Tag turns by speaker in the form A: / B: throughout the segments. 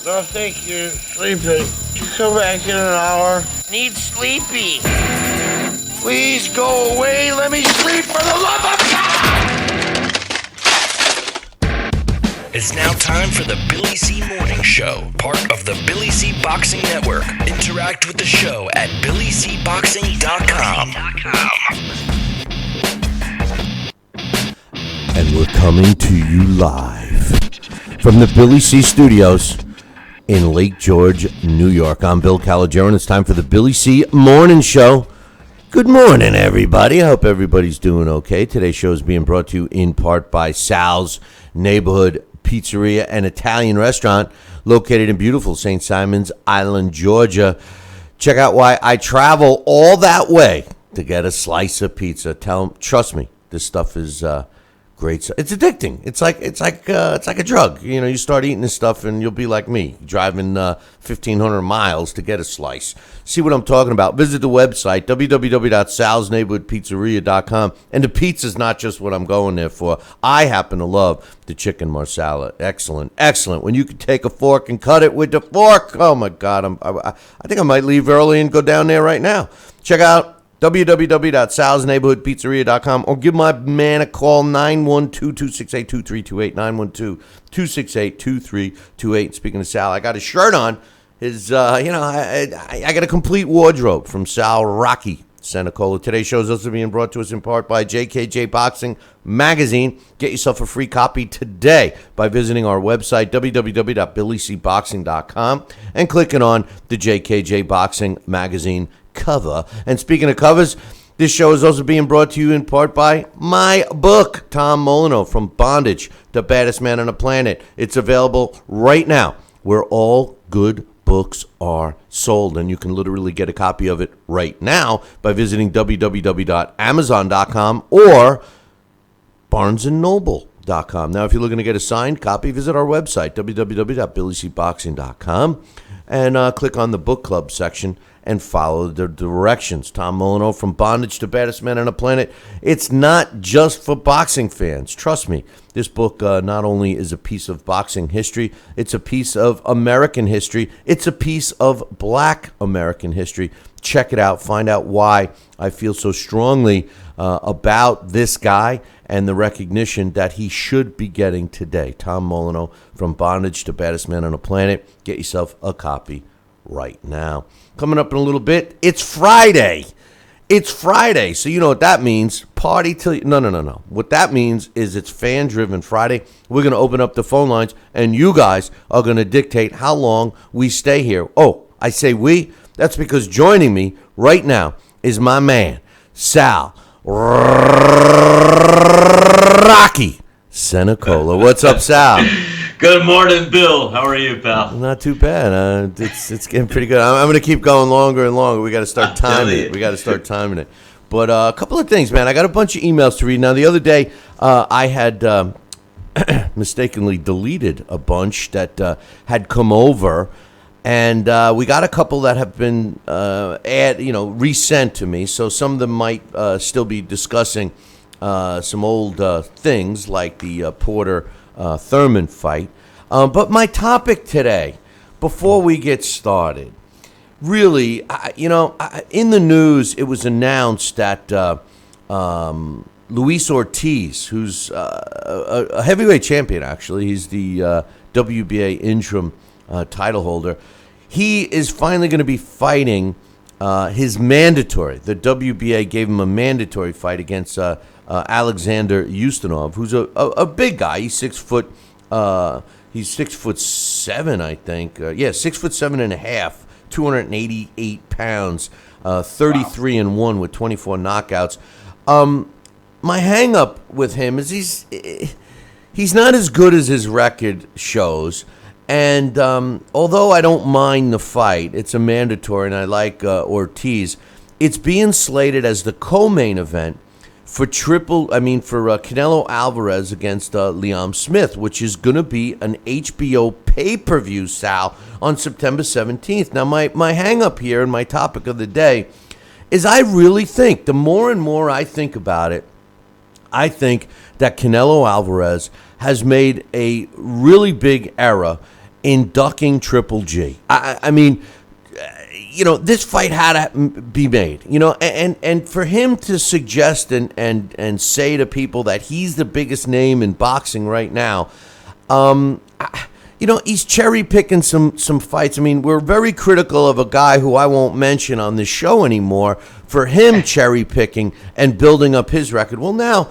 A: No, thank you. Sleepy. Come back in an hour.
B: Need sleepy.
A: Please go away. Let me sleep for the love of God!
C: It's now time for the Billy C Morning Show, part of the Billy C Boxing Network. Interact with the show at BillyCBoxing.com.
D: And we're coming to you live from the Billy C Studios in Lake George, New York. I'm Bill Calogero, and it's time for the Billy C Morning Show. Good morning, everybody. I hope everybody's doing okay. Today's show is being brought to you in part by Sal's Neighborhood Pizzeria and Italian Restaurant located in beautiful St. Simons Island, Georgia. Check out why I travel all that way to get a slice of pizza. Trust me, this stuff is great. It's addicting. It's like a drug. You know, you start eating this stuff and you'll be like me, driving 1,500 miles to get a slice. See what I'm talking about? Visit the website, www.salsneighborhoodpizzeria.com. And the pizza's not just what I'm going there for. I happen to love the chicken marsala. Excellent, excellent. When you can take a fork and cut it with the fork. Oh, my God. I think I might leave early and go down there right now. Check out www.salsneighborhoodpizzeria.com or give my man a call, 912-268-2328, 912-268-2328. Speaking of Sal, I got his shirt on. I got a complete wardrobe from Sal Rocky Cenicola. Today's show is also being brought to us in part by GGG Boxing Magazine. Get yourself a free copy today by visiting our website, www.billycboxing.com, and clicking on the JKJ Boxing Magazine cover. And speaking of covers, this show is also being brought to you in part by my book, Tom Molyneux, From Bondage, The Baddest Man on the Planet. It's available right now where all good books are sold, and you can literally get a copy of it right now by visiting www.amazon.com or barnesandnoble.com. Now, if you're looking to get a signed copy, visit our website, www.billycboxing.com, and click on the book club section and follow the directions. Tom Molyneux, From Bondage to Baddest Man on the Planet. It's not just for boxing fans. Trust me, this book not only is a piece of boxing history, it's a piece of American history. It's a piece of Black American history. Check it out. Find out why I feel so strongly about this guy and the recognition that he should be getting today. Tom Molyneux, From Bondage to Baddest Man on the Planet. Get yourself a copy right now. Coming up in a little bit, it's Friday. It's Friday, so you know what that means. Party till... No. What that means is it's fan-driven Friday. We're going to open up the phone lines, and you guys are going to dictate how long we stay here. Oh, I say we. That's because joining me right now is my man, Sal Rocky Cenicola. What's up, Sal?
E: Good morning, Bill. How are you, pal?
D: Not too bad. It's getting pretty good. I'm going to keep going longer and longer. We got to start timing it. But a couple of things, man. I got a bunch of emails to read. Now, the other day, I had mistakenly deleted a bunch that had come over, and we got a couple that have been resent to me. So some of them might still be discussing some old things like the Porter Thurman fight. But my topic today, before we get started, really, in the news, it was announced that Luis Ortiz, who's a heavyweight champion, actually, he's the WBA interim title holder, he is finally going to be fighting his mandatory. The WBA gave him a mandatory fight against Alexander Ustinov, who's a big guy. He's 6 foot. He's 6'7", I think. 6'7.5", 288 pounds, 33-1 with 24 knockouts. My hang up with him is he's not as good as his record shows. And although I don't mind the fight, it's a mandatory, and I like Ortiz. It's being slated as the co-main event for Canelo Alvarez against Liam Smith, which is going to be an HBO pay-per-view, Sal, on September 17th. Now, my hang-up here and my topic of the day is I really think, the more and more I think about it, I think that Canelo Alvarez has made a really big error in ducking Triple G. I mean, this fight had to be made, and for him to suggest and say to people that he's the biggest name in boxing right now, he's cherry picking some fights. I mean, we're very critical of a guy who I won't mention on this show anymore for him cherry picking and building up his record. Well, now,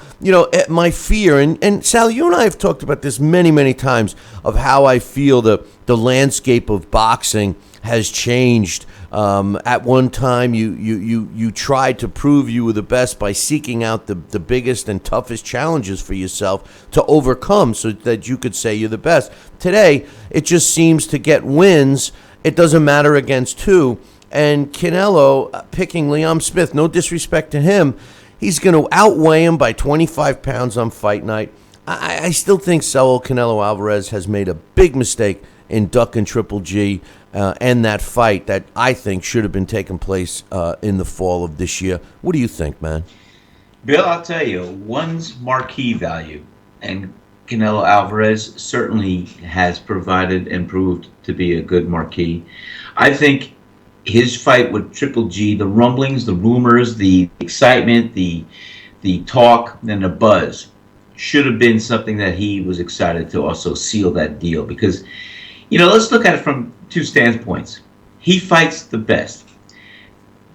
D: at my fear, and Sal, you and I have talked about this many, many times of how I feel the landscape of boxing has changed. At one time, you tried to prove you were the best by seeking out the biggest and toughest challenges for yourself to overcome so that you could say you're the best. Today, it just seems to get wins. It doesn't matter against who. And Canelo picking Liam Smith, no disrespect to him, he's going to outweigh him by 25 pounds on fight night. I still think Saul Canelo Alvarez has made a big mistake in ducking Triple G and that fight that I think should have been taking place in the fall of this year. What do you think, man?
E: Bill, I'll tell you, one's marquee value, and Canelo Alvarez certainly has provided and proved to be a good marquee. I think his fight with Triple G, the rumblings, the rumors, the excitement, the talk, and the buzz should have been something that he was excited to also seal that deal. Because, let's look at it from two standpoints. He fights the best.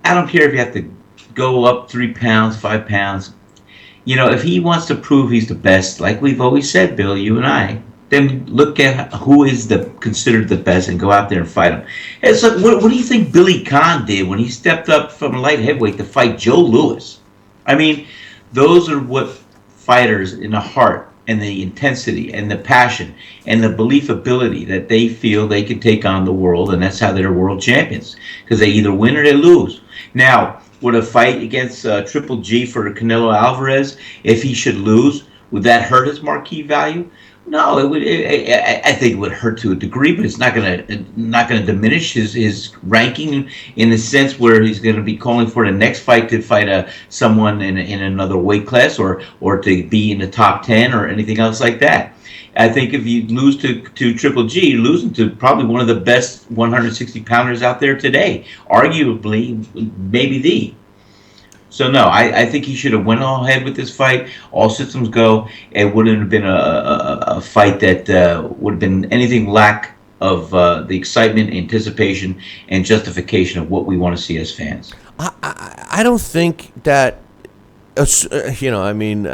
E: I don't care if you have to go up 3 pounds, 5 pounds. If he wants to prove he's the best, like we've always said, Bill, you and I, then look at who is considered the best and go out there and fight him. It's like, what do you think Billy Conn did when he stepped up from light heavyweight to fight Joe Louis? I mean, those are what fighters in the heart and the intensity and the passion and the belief ability that they feel they can take on the world, and that's how they're world champions, because they either win or they lose. Now, would a fight against Triple G for Canelo Alvarez, if he should lose, would that hurt his marquee value? No, it would. I think it would hurt to a degree, but it's not going to diminish his ranking in the sense where he's going to be calling for the next fight to fight someone in another weight class or to be in the top 10 or anything else like that. I think if you lose to Triple G, you're losing to probably one of the best 160 pounders out there today, arguably maybe the. So no, I think he should have went all ahead with this fight. All systems go. It wouldn't have been a fight that would have been anything lack of the excitement, anticipation, and justification of what we want to see as fans.
D: I don't think that, nothing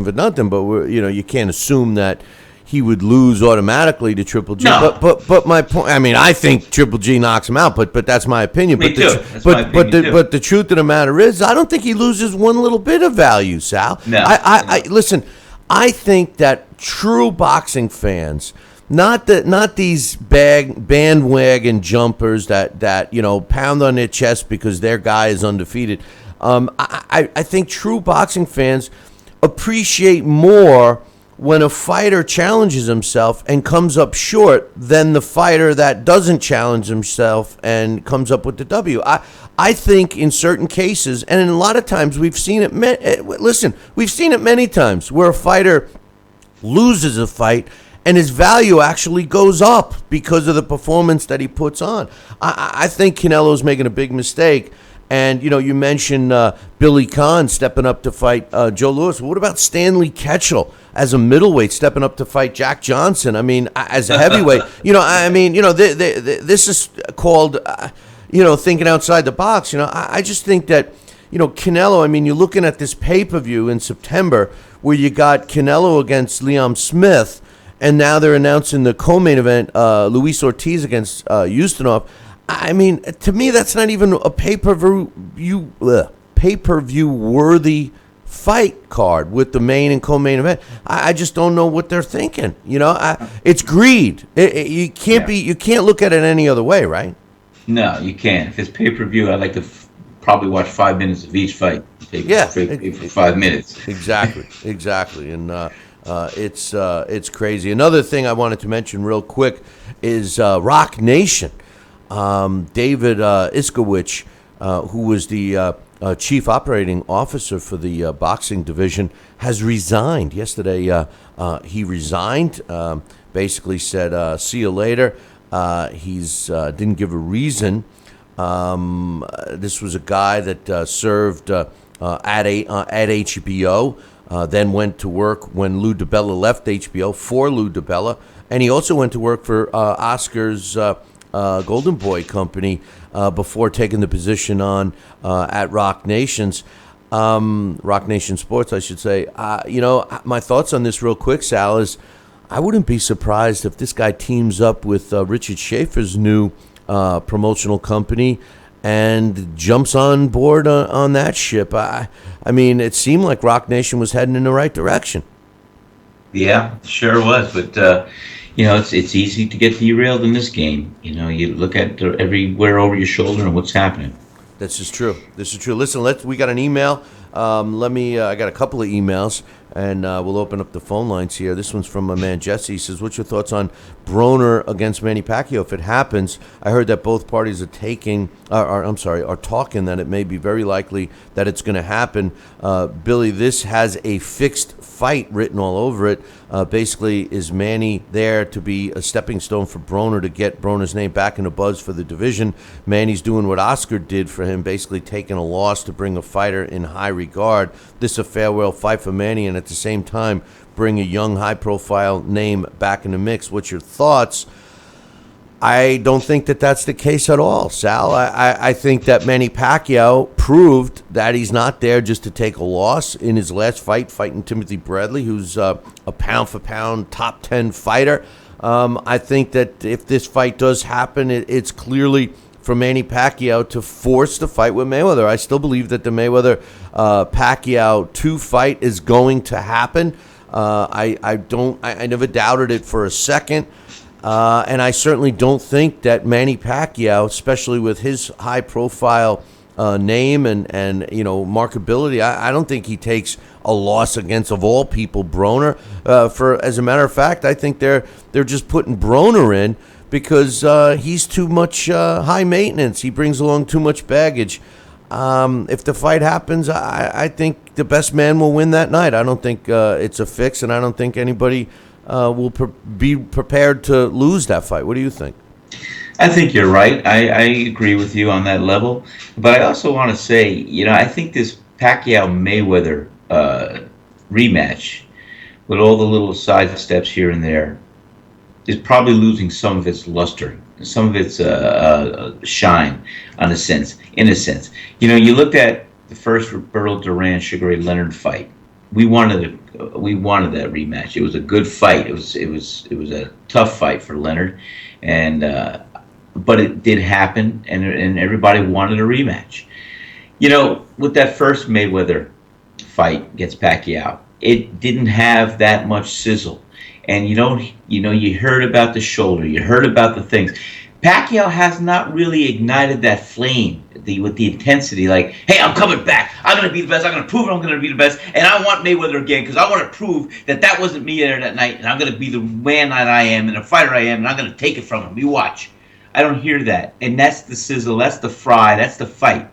D: for nothing, but you can't assume that he would lose automatically to Triple G.
E: No.
D: But my point, I think Triple G knocks him out, but that's my opinion.
E: Me too.
D: But the truth of the matter is, I don't think he loses one little bit of value, Sal.
E: No.
D: Listen, I think that true boxing fans, not these bandwagon jumpers that pound on their chest because their guy is undefeated. I think true boxing fans appreciate more when a fighter challenges himself and comes up short than the fighter that doesn't challenge himself and comes up with the W. I think in certain cases, and in a lot of times we've seen it. We've seen it many times where a fighter loses a fight and his value actually goes up because of the performance that he puts on. I think Canelo's making a big mistake. And, you mentioned Billy Conn stepping up to fight Joe Louis. What about Stanley Ketchel as a middleweight stepping up to fight Jack Johnson? As a heavyweight. This is called, thinking outside the box. I just think that, Canelo, you're looking at this pay-per-view in September where you got Canelo against Liam Smith, and now they're announcing the co-main event, Luis Ortiz against Ustinov. To me, that's not even a pay-per-view worthy fight card with the main and co-main event. I just don't know what they're thinking. It's greed. You can't look at it any other way, right?
E: No, you can't. If it's pay-per-view, I'd like to probably watch 5 minutes of each fight. Pay for 5 minutes.
D: Exactly, and it's crazy. Another thing I wanted to mention real quick is Roc Nation. David Iskowich, who was the chief operating officer for the boxing division, has resigned. Yesterday, he resigned basically said, see you later. He's didn't give a reason. This was a guy that served at HBO, then went to work when Lou DiBella left HBO for Lou DiBella, and he also went to work for Oscar's Golden Boy company before taking the position on at Roc Nations. Roc Nation Sports, I should say. My thoughts on this real quick, Sal, is I wouldn't be surprised if this guy teams up with Richard Schaefer's new promotional company and jumps on board on that ship. I mean, it seemed like Roc Nation was heading in the right direction.
E: Yeah, sure was. But, it's easy to get derailed in this game. You look at everywhere over your shoulder and what's happening.
D: This is true. Listen, we got an email. I got a couple of emails, and we'll open up the phone lines here. This one's from my man Jesse. He says, what's your thoughts on Broner against Manny Pacquiao? If it happens, I heard that both parties are talking that it may be very likely that it's going to happen. Billy, this has a fixed fight written all over it. Basically, is Manny there to be a stepping stone for Broner to get Broner's name back in the buzz for the division? Manny's doing what Oscar did for him, basically taking a loss to bring a fighter in high regard. This is a farewell fight for Manny, and at the same time, bring a young, high-profile name back in the mix. What's your thoughts? I don't think that that's the case at all, Sal. I think that Manny Pacquiao proved that he's not there just to take a loss in his last fight, fighting Timothy Bradley, who's a pound-for-pound top 10 fighter. I think that if this fight does happen, it's clearly for Manny Pacquiao to force the fight with Mayweather. I still believe that the Mayweather-Pacquiao 2 fight is going to happen. I never doubted it for a second. And I certainly don't think that Manny Pacquiao, especially with his high-profile name and marketability, I don't think he takes a loss against, of all people, Broner. As a matter of fact, I think they're just putting Broner in because he's too much high maintenance. He brings along too much baggage. If the fight happens, I think the best man will win that night. I don't think it's a fix, and I don't think anybody will be prepared to lose that fight. What do you think?
E: I think you're right. I agree with you on that level. But I also want to say, I think this Pacquiao-Mayweather rematch, with all the little side steps here and there, is probably losing some of its luster, some of its shine, in a sense. You looked at the first Roberto Duran Sugar Ray Leonard fight. We wanted that rematch. It was a good fight. It was a tough fight for Leonard, but it did happen, and everybody wanted a rematch. With that first Mayweather fight against Pacquiao, it didn't have that much sizzle, and you heard about the shoulder, you heard about the things. Pacquiao has not really ignited that flame with the intensity, like, hey, I'm coming back. I'm going to be the best. I'm going to prove I'm going to be the best. And I want Mayweather again because I want to prove that wasn't me there that night. And I'm going to be the man that I am and the fighter I am. And I'm going to take it from him. You watch. I don't hear that. And that's the sizzle. That's the fry. That's the fight.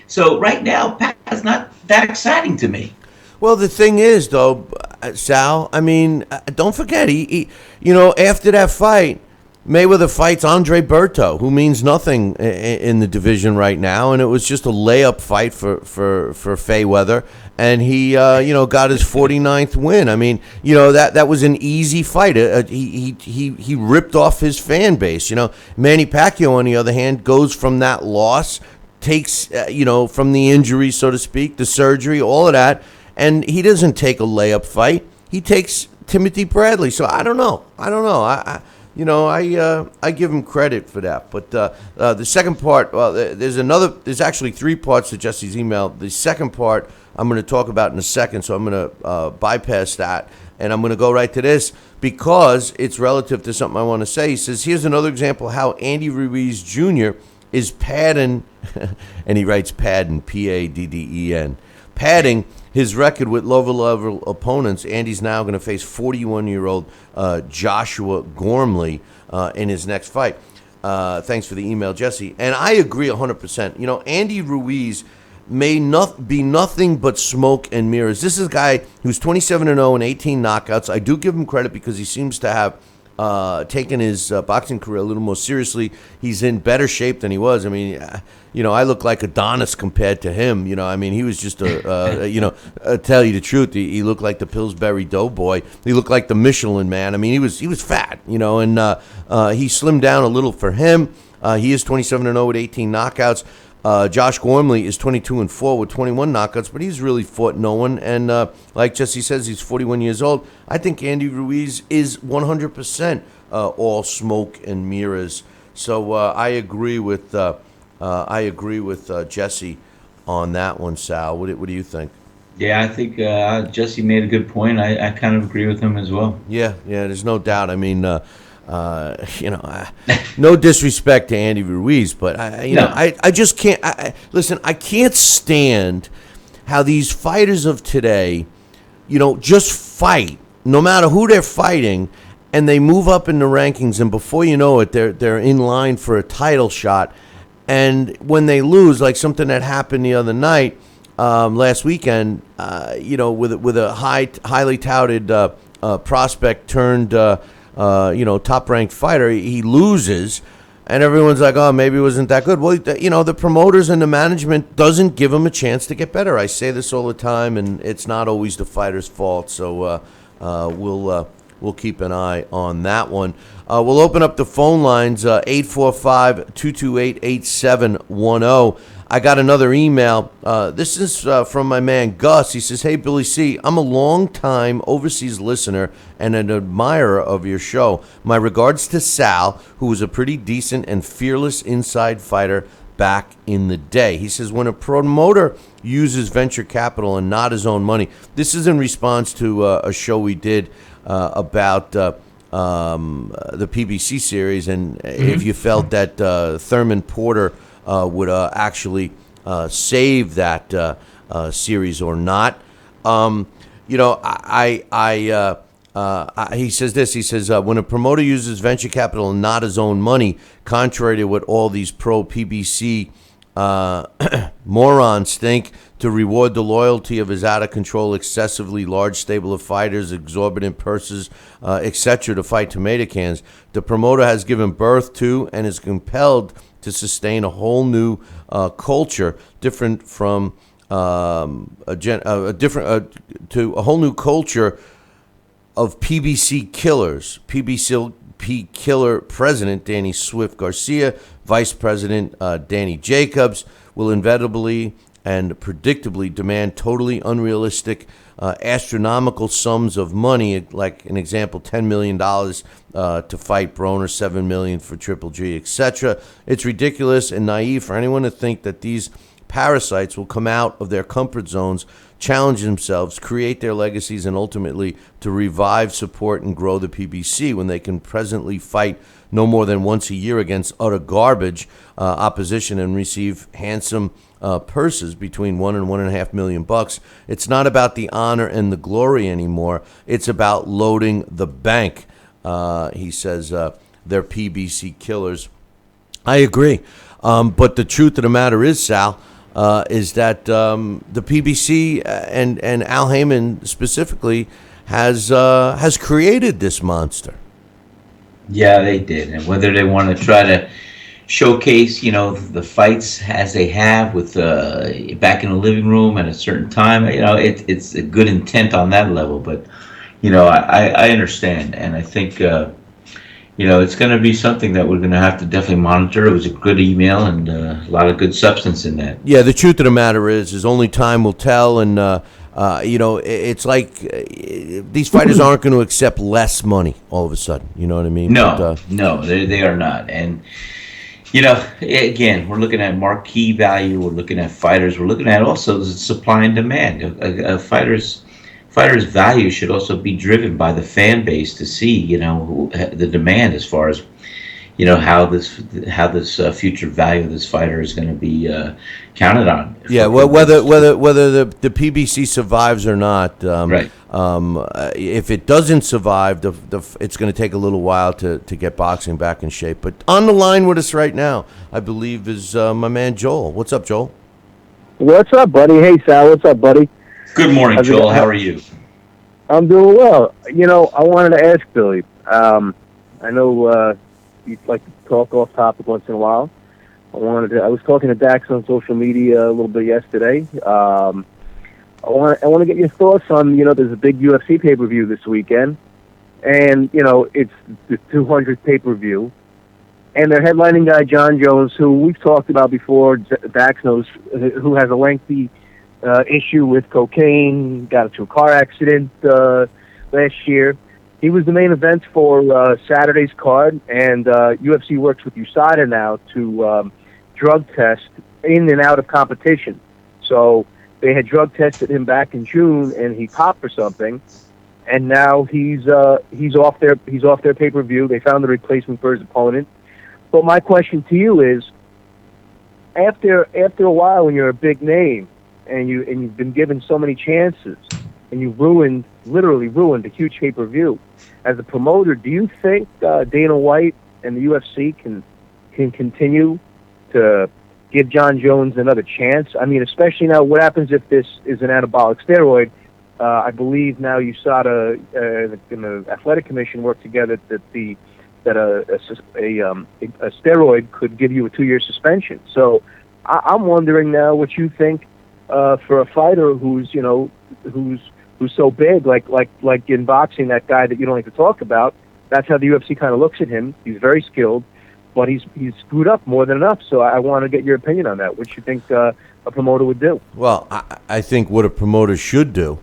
E: So right now, Pacquiao's not that exciting to me.
D: Well, the thing is, though, Sal, I mean, don't forget, he after that fight, Mayweather fights Andre Berto, who means nothing in the division right now, and it was just a layup fight for Mayweather, and he got his 49th win. I mean, that was an easy fight. He ripped off his fan base. Manny Pacquiao, on the other hand, goes from that loss, takes from the injury, so to speak, the surgery, all of that, and he doesn't take a layup fight. He takes Timothy Bradley. So I don't know. I give him credit for that. But the second part, there's actually 3 parts to Jesse's email. The second part I'm going to talk about in a second, so I'm going to bypass that. And I'm going to go right to this because it's relative to something I want to say. He says, here's another example how Andy Ruiz Jr. is padding, and he writes padding, P-A-D-D-E-N, padding his record with lower-level opponents. Andy's now going to face 41-year-old Joshua Gormley in his next fight. Thanks for the email, Jesse. And I agree 100%. Andy Ruiz may be nothing but smoke and mirrors. This is a guy who's 27-0 and 18 knockouts. I do give him credit because he seems to have taken his boxing career a little more seriously. He's in better shape than he was. I mean, I look like Adonis compared to him. I mean, he was just tell you the truth, he looked like the Pillsbury Doughboy. He looked like the Michelin Man. I mean, he was fat, and he slimmed down a little for him. He is 27-0 with 18 knockouts. Josh Gormley is 22-4 with 21 knockouts, but he's really fought no one. And like Jesse says, he's 41 years old. I think Andy Ruiz is 100% all smoke and mirrors. So I agree with Jesse on that one. Sal, what do you think?
E: Yeah, I think Jesse made a good point. I kind of agree with him as well.
D: Yeah, there's no doubt. I mean, no disrespect to Andy Ruiz, but I just can't. Listen, I can't stand how these fighters of today, just fight no matter who they're fighting, and they move up in the rankings, and before you know it, they're in line for a title shot, and when they lose, like something that happened the other night, last weekend, with a highly touted prospect turned. Top-ranked fighter, he loses, and everyone's like, oh, maybe it wasn't that good. Well, the promoters and the management doesn't give him a chance to get better. I say this all the time, and it's not always the fighter's fault, so we'll keep an eye on that one. We'll open up the phone lines, 845-228-8710. I got another email. This is from my man Gus. He says, hey, Billy C., I'm a long-time overseas listener and an admirer of your show. My regards to Sal, who was a pretty decent and fearless inside fighter back in the day. He says, when a promoter uses venture capital and not his own money, this is in response to a show we did about the PBC series, and if you felt that Thurman Porter would actually save that series or not. He says this. He says, when a promoter uses venture capital and not his own money, contrary to what all these pro-PBC morons think, to reward the loyalty of his out-of-control, excessively large stable of fighters, exorbitant purses, etc. to fight tomato cans, the promoter has given birth to and is compelled to sustain a whole new culture, different from to a whole new culture of PBC killers. PBC killer president Danny Swift Garcia, vice president Danny Jacobs will inevitably and predictably demand totally unrealistic, astronomical sums of money, like an example, $10 million to fight Broner, $7 million for Triple G, etc. It's ridiculous and naive for anyone to think that these parasites will come out of their comfort zones, challenge themselves, create their legacies, and ultimately to revive, support, and grow the PBC when they can presently fight no more than once a year against utter garbage opposition and receive handsome purses between $1 and $1.5 million. It's not about the honor and the glory anymore. It's about loading the bank. He says they're PBC killers. I agree. But the truth of the matter is, Sal, is that the PBC and Al Heyman specifically has created this monster.
E: Yeah, they did. And whether they want to try to showcase, the fights as they have with back in the living room at a certain time, it's a good intent on that level. But, I understand. And I think, it's going to be something that we're going to have to definitely monitor. It was a good email and a lot of good substance in that.
D: Yeah, the truth of the matter is only time will tell. And, it's like these fighters aren't going to accept less money all of a sudden. You know what I mean?
E: No, they are not. And, again, we're looking at marquee value. We're looking at fighters. We're looking at also the supply and demand. A fighter's value should also be driven by the fan base to see, the demand as far as, how this future value of this fighter is going to be counted on.
D: Yeah, well, whether the PBC survives or not,
E: right.
D: If it doesn't survive, it's going to take a little while to get boxing back in shape. But on the line with us right now, I believe, is my man Joel. What's up, Joel?
B: What's up, buddy? Hey, Sal. What's up, buddy?
E: Good morning, Joel. How are you?
B: I'm doing well. I wanted to ask Billy. I know you'd like to talk off topic once in a while. I was talking to Dax on social media a little bit yesterday. I want to get your thoughts on, there's a big UFC pay-per-view this weekend, and it's the 200th pay-per-view, and their headlining guy John Jones, who we've talked about before, Dax knows, who has a lengthy issue with cocaine, got into a car accident last year. He was the main event for Saturday's card, and UFC works with USADA now to drug test in and out of competition. So they had drug tested him back in June, and he popped for something, and now he's off their pay-per-view. They found the replacement for his opponent. But my question to you is, after a while, when you're a big name and you've been given so many chances, and you've literally ruined a huge pay-per-view, as a promoter, do you think Dana White and the UFC can continue to give John Jones another chance? I mean, especially now, what happens if this is an anabolic steroid? I believe now USADA and the Athletic Commission work together that a steroid could give you a 2-year suspension. So I'm wondering now what you think for a fighter who's so big, like in boxing, that guy that you don't like to talk about. That's how the UFC kind of looks at him. He's very skilled, but he's screwed up more than enough. So I want to get your opinion on that. What you think a promoter would do?
D: Well, I think what a promoter should do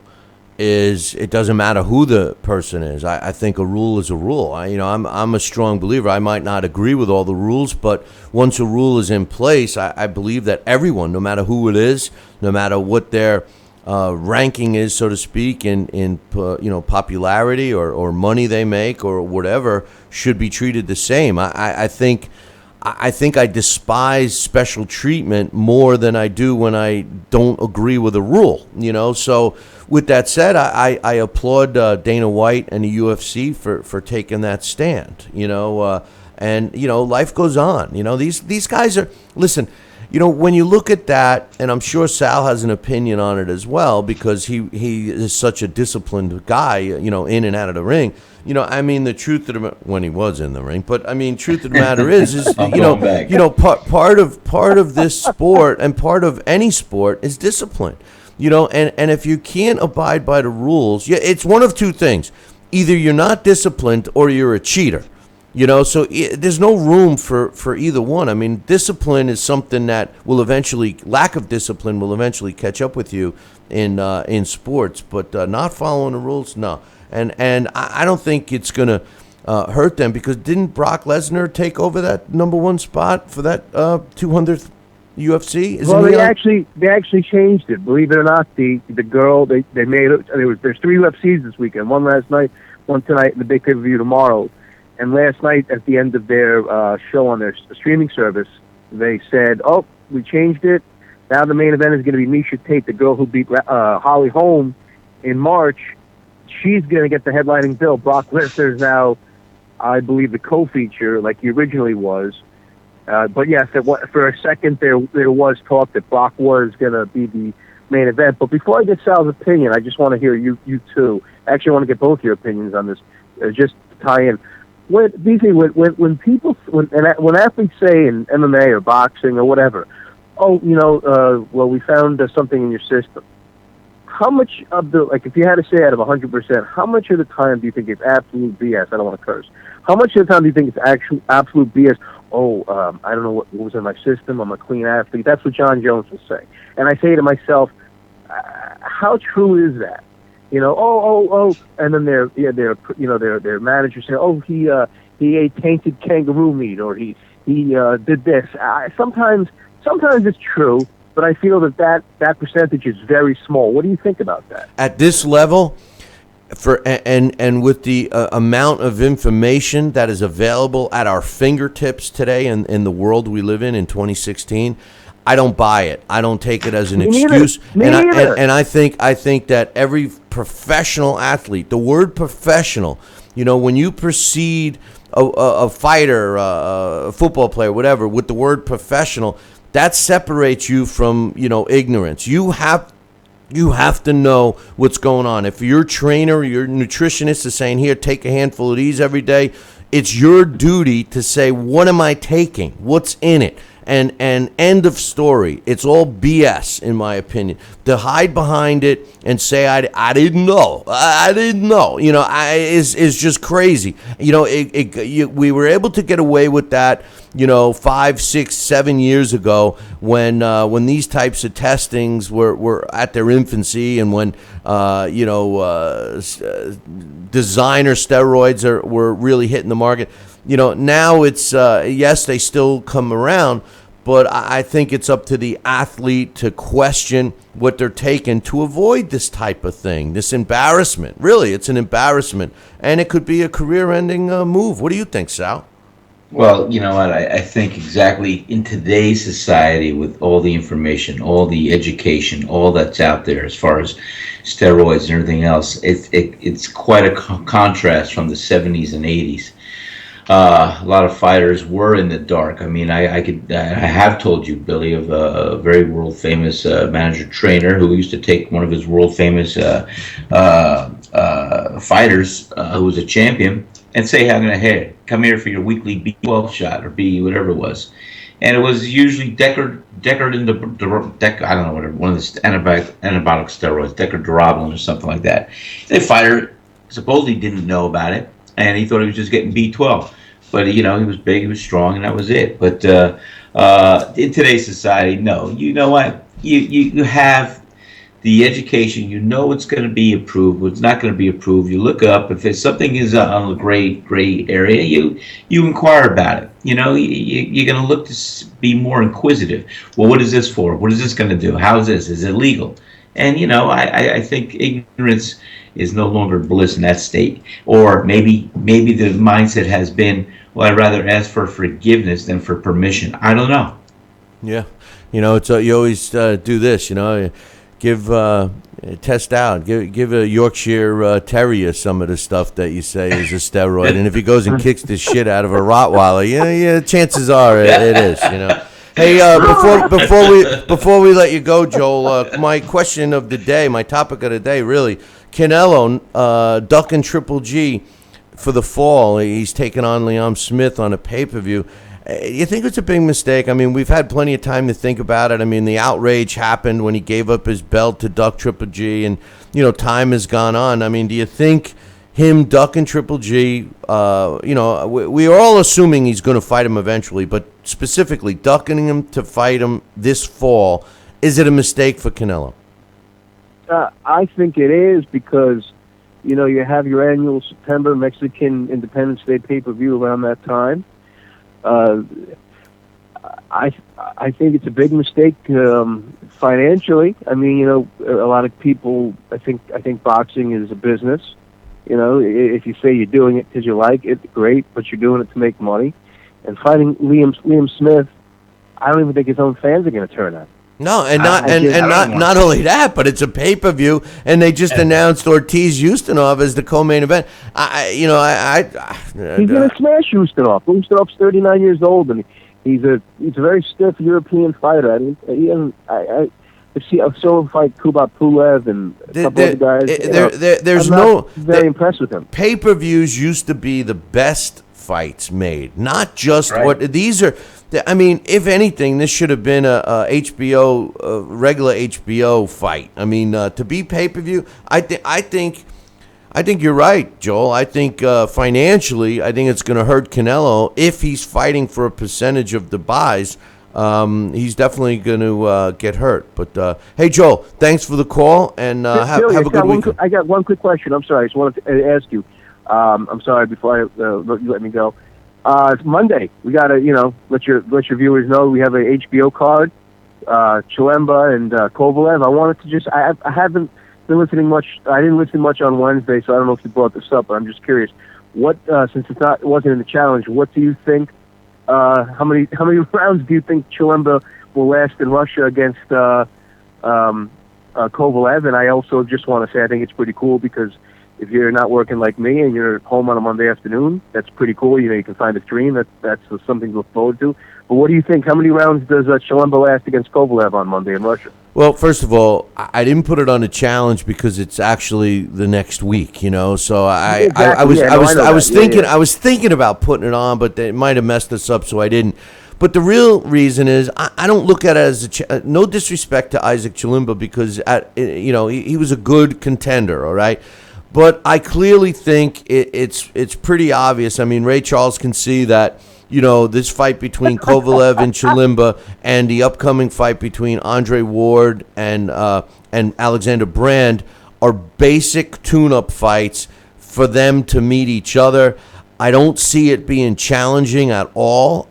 D: is, it doesn't matter who the person is. I think a rule is a rule. I'm a strong believer. I might not agree with all the rules, but once a rule is in place, I believe that everyone, no matter who it is, no matter what their ranking is, so to speak, in popularity or money they make or whatever, should be treated the same. I think I despise special treatment more than I do when I don't agree with a rule. So with that said, I applaud Dana White and the UFC for taking that stand. And life goes on. These guys are, listen. When you look at that, and I'm sure Sal has an opinion on it as well, because he is such a disciplined guy, in and out of the ring. The truth of the when he was in the ring, but truth of the matter is part of this sport and part of any sport is discipline. And if you can't abide by the rules, it's one of two things: either you're not disciplined or you're a cheater. So there's no room for either one. Discipline is something that lack of discipline will eventually catch up with you in sports, but not following the rules, no. And I don't think it's going to hurt them, because didn't Brock Lesnar take over that number one spot for that 200th UFC?
B: Well, they actually changed it. Believe it or not, the girl they made it. There's 3 UFCs this weekend. One last night, one tonight, and the big pay-per-view tomorrow. And last night, at the end of their show on their streaming service, they said, "Oh, we changed it. Now the main event is going to be Miesha Tate, the girl who beat Holly Holm in March. She's going to get the headlining bill. Brock Lesnar is now, I believe, the co-feature, like he originally was. But yes, for a second there was talk that Brock was going to be the main event. But before I get Sal's opinion, I just want to hear you two. Actually, I want to get both your opinions on this, just to tie in. When athletes say in MMA or boxing or whatever, we found something in your system. How much of if you had to say out of 100%, how much of the time do you think it's absolute BS? I don't want to curse. How much of the time do you think it's absolute BS? I don't know what was in my system. I'm a clean athlete. That's what John Jones will say. And I say to myself, how true is that? And then their managers say, he ate tainted kangaroo meat, or he did this. Sometimes it's true, but I feel that percentage is very small. What do you think about that?
D: At this level, and with the amount of information that is available at our fingertips today in the world we live in 2016. I don't buy it. I don't take it as an excuse. And I think that every professional athlete, the word professional, when you precede a fighter, a football player, whatever, with the word professional, that separates you from, ignorance. You have to know what's going on. If your trainer, your nutritionist is saying, here, take a handful of these every day, It's your duty to say, what am I taking? What's in it? And end of story. It's all BS, in my opinion. To hide behind it and say, I didn't know. I didn't know. Is just crazy. We were able to get away with that, 5, 6, 7 years ago when these types of testings were at their infancy, and when designer steroids were really hitting the market. Now it's yes, they still come around, but I think it's up to the athlete to question what they're taking to avoid this type of thing, this embarrassment. Really, it's an embarrassment, and it could be a career-ending move. What do you think, Sal?
E: Well, you know what? I think exactly in today's society, with all the information, all the education, all that's out there as far as steroids and everything else, it's quite a contrast from the 70s and 80s. A lot of fighters were in the dark. I mean, I have told you, Billy, of a very world famous manager trainer who used to take one of his world famous fighters who was a champion and say, hey, come here for your weekly B12 shot or B whatever it was. And it was usually Deckard in the I don't know, whatever, one of the antibiotic steroids, Deckard or something like that. The fighter supposedly didn't know about it, and he thought he was just getting B12. But, he was big, he was strong, and that was it. But in today's society, no. You know what? You have the education. You know what's going to be approved, what's not going to be approved. You look up. If something is on the gray area, you inquire about it. You're going to look to be more inquisitive. Well, what is this for? What is this going to do? How is this? Is it legal? And, I think ignorance is no longer bliss in that state. Or maybe the mindset has been, well, I'd rather ask for forgiveness than for permission. I don't know.
D: Yeah. It's you always do this, give test out, give a Yorkshire Terrier some of the stuff that you say is a steroid, and if he goes and kicks the shit out of a Rottweiler, yeah, chances are it is, Hey, before we let you go, Joel, my question of the day, my topic of the day, really, Canelo ducking Triple G for the fall. He's taking on Liam Smith on a pay-per-view. You think it's a big mistake? I mean, we've had plenty of time to think about it. I mean, the outrage happened when he gave up his belt to duck Triple G, and, time has gone on. I mean, do you think him ducking Triple G, we are all assuming he's going to fight him eventually, but specifically ducking him to fight him this fall, is it a mistake for Canelo?
B: I think it is because, you have your annual September Mexican Independence Day pay-per-view around that time. I think it's a big mistake financially. I mean, a lot of people. I think boxing is a business. If you say you're doing it because you like it, great, but you're doing it to make money. And fighting Liam Smith, I don't even think his own fans are going to turn out.
D: No, and not only that, but it's a pay-per-view, and they just announced Ortiz Ustinov as the co-main event. He's
B: going to smash Ustinov. Ustinov's 39 years old, and he's a very stiff European fighter. I mean, he hasn't. I saw him fight Kubrat Pulev and a couple other guys. I'm very impressed with him.
D: Pay-per-views used to be the best fights made, not just what these are. I mean, if anything, this should have been a regular HBO fight. I mean, to be pay-per-view, I think you're right, Joel. I think financially, I think it's going to hurt Canelo if he's fighting for a percentage of the buys. He's definitely going to get hurt. But hey, Joel, thanks for the call, and have a good weekend.
B: I got one quick question. I'm sorry, I just wanted to ask you. I'm sorry before you let me go. It's Monday. We gotta, let your viewers know we have a HBO card, Chilemba and Kovalev. I wanted to I haven't been listening much. I didn't listen much on Wednesday, so I don't know if you brought this up. But I'm just curious. What since it wasn't in the challenge, what do you think? How many rounds do you think Chilemba will last in Russia against Kovalev? And I also just want to say I think it's pretty cool because if you're not working like me and you're home on a Monday afternoon, that's pretty cool. You can find a stream. That's something to look forward to. But what do you think? How many rounds does Chilemba last against Kovalev on Monday in Russia?
D: Well, first of all, I didn't put it on a challenge because it's actually the next week, So I was thinking about putting it on, but they might have messed us up, so I didn't. But the real reason is I don't look at it as no disrespect to Isaac Chilemba because he was a good contender, all right. But I clearly think it's pretty obvious. I mean, Ray Charles can see that. This fight between Kovalev and Chilemba and the upcoming fight between Andre Ward and Alexander Brand are basic tune-up fights for them to meet each other. I don't see it being challenging at all.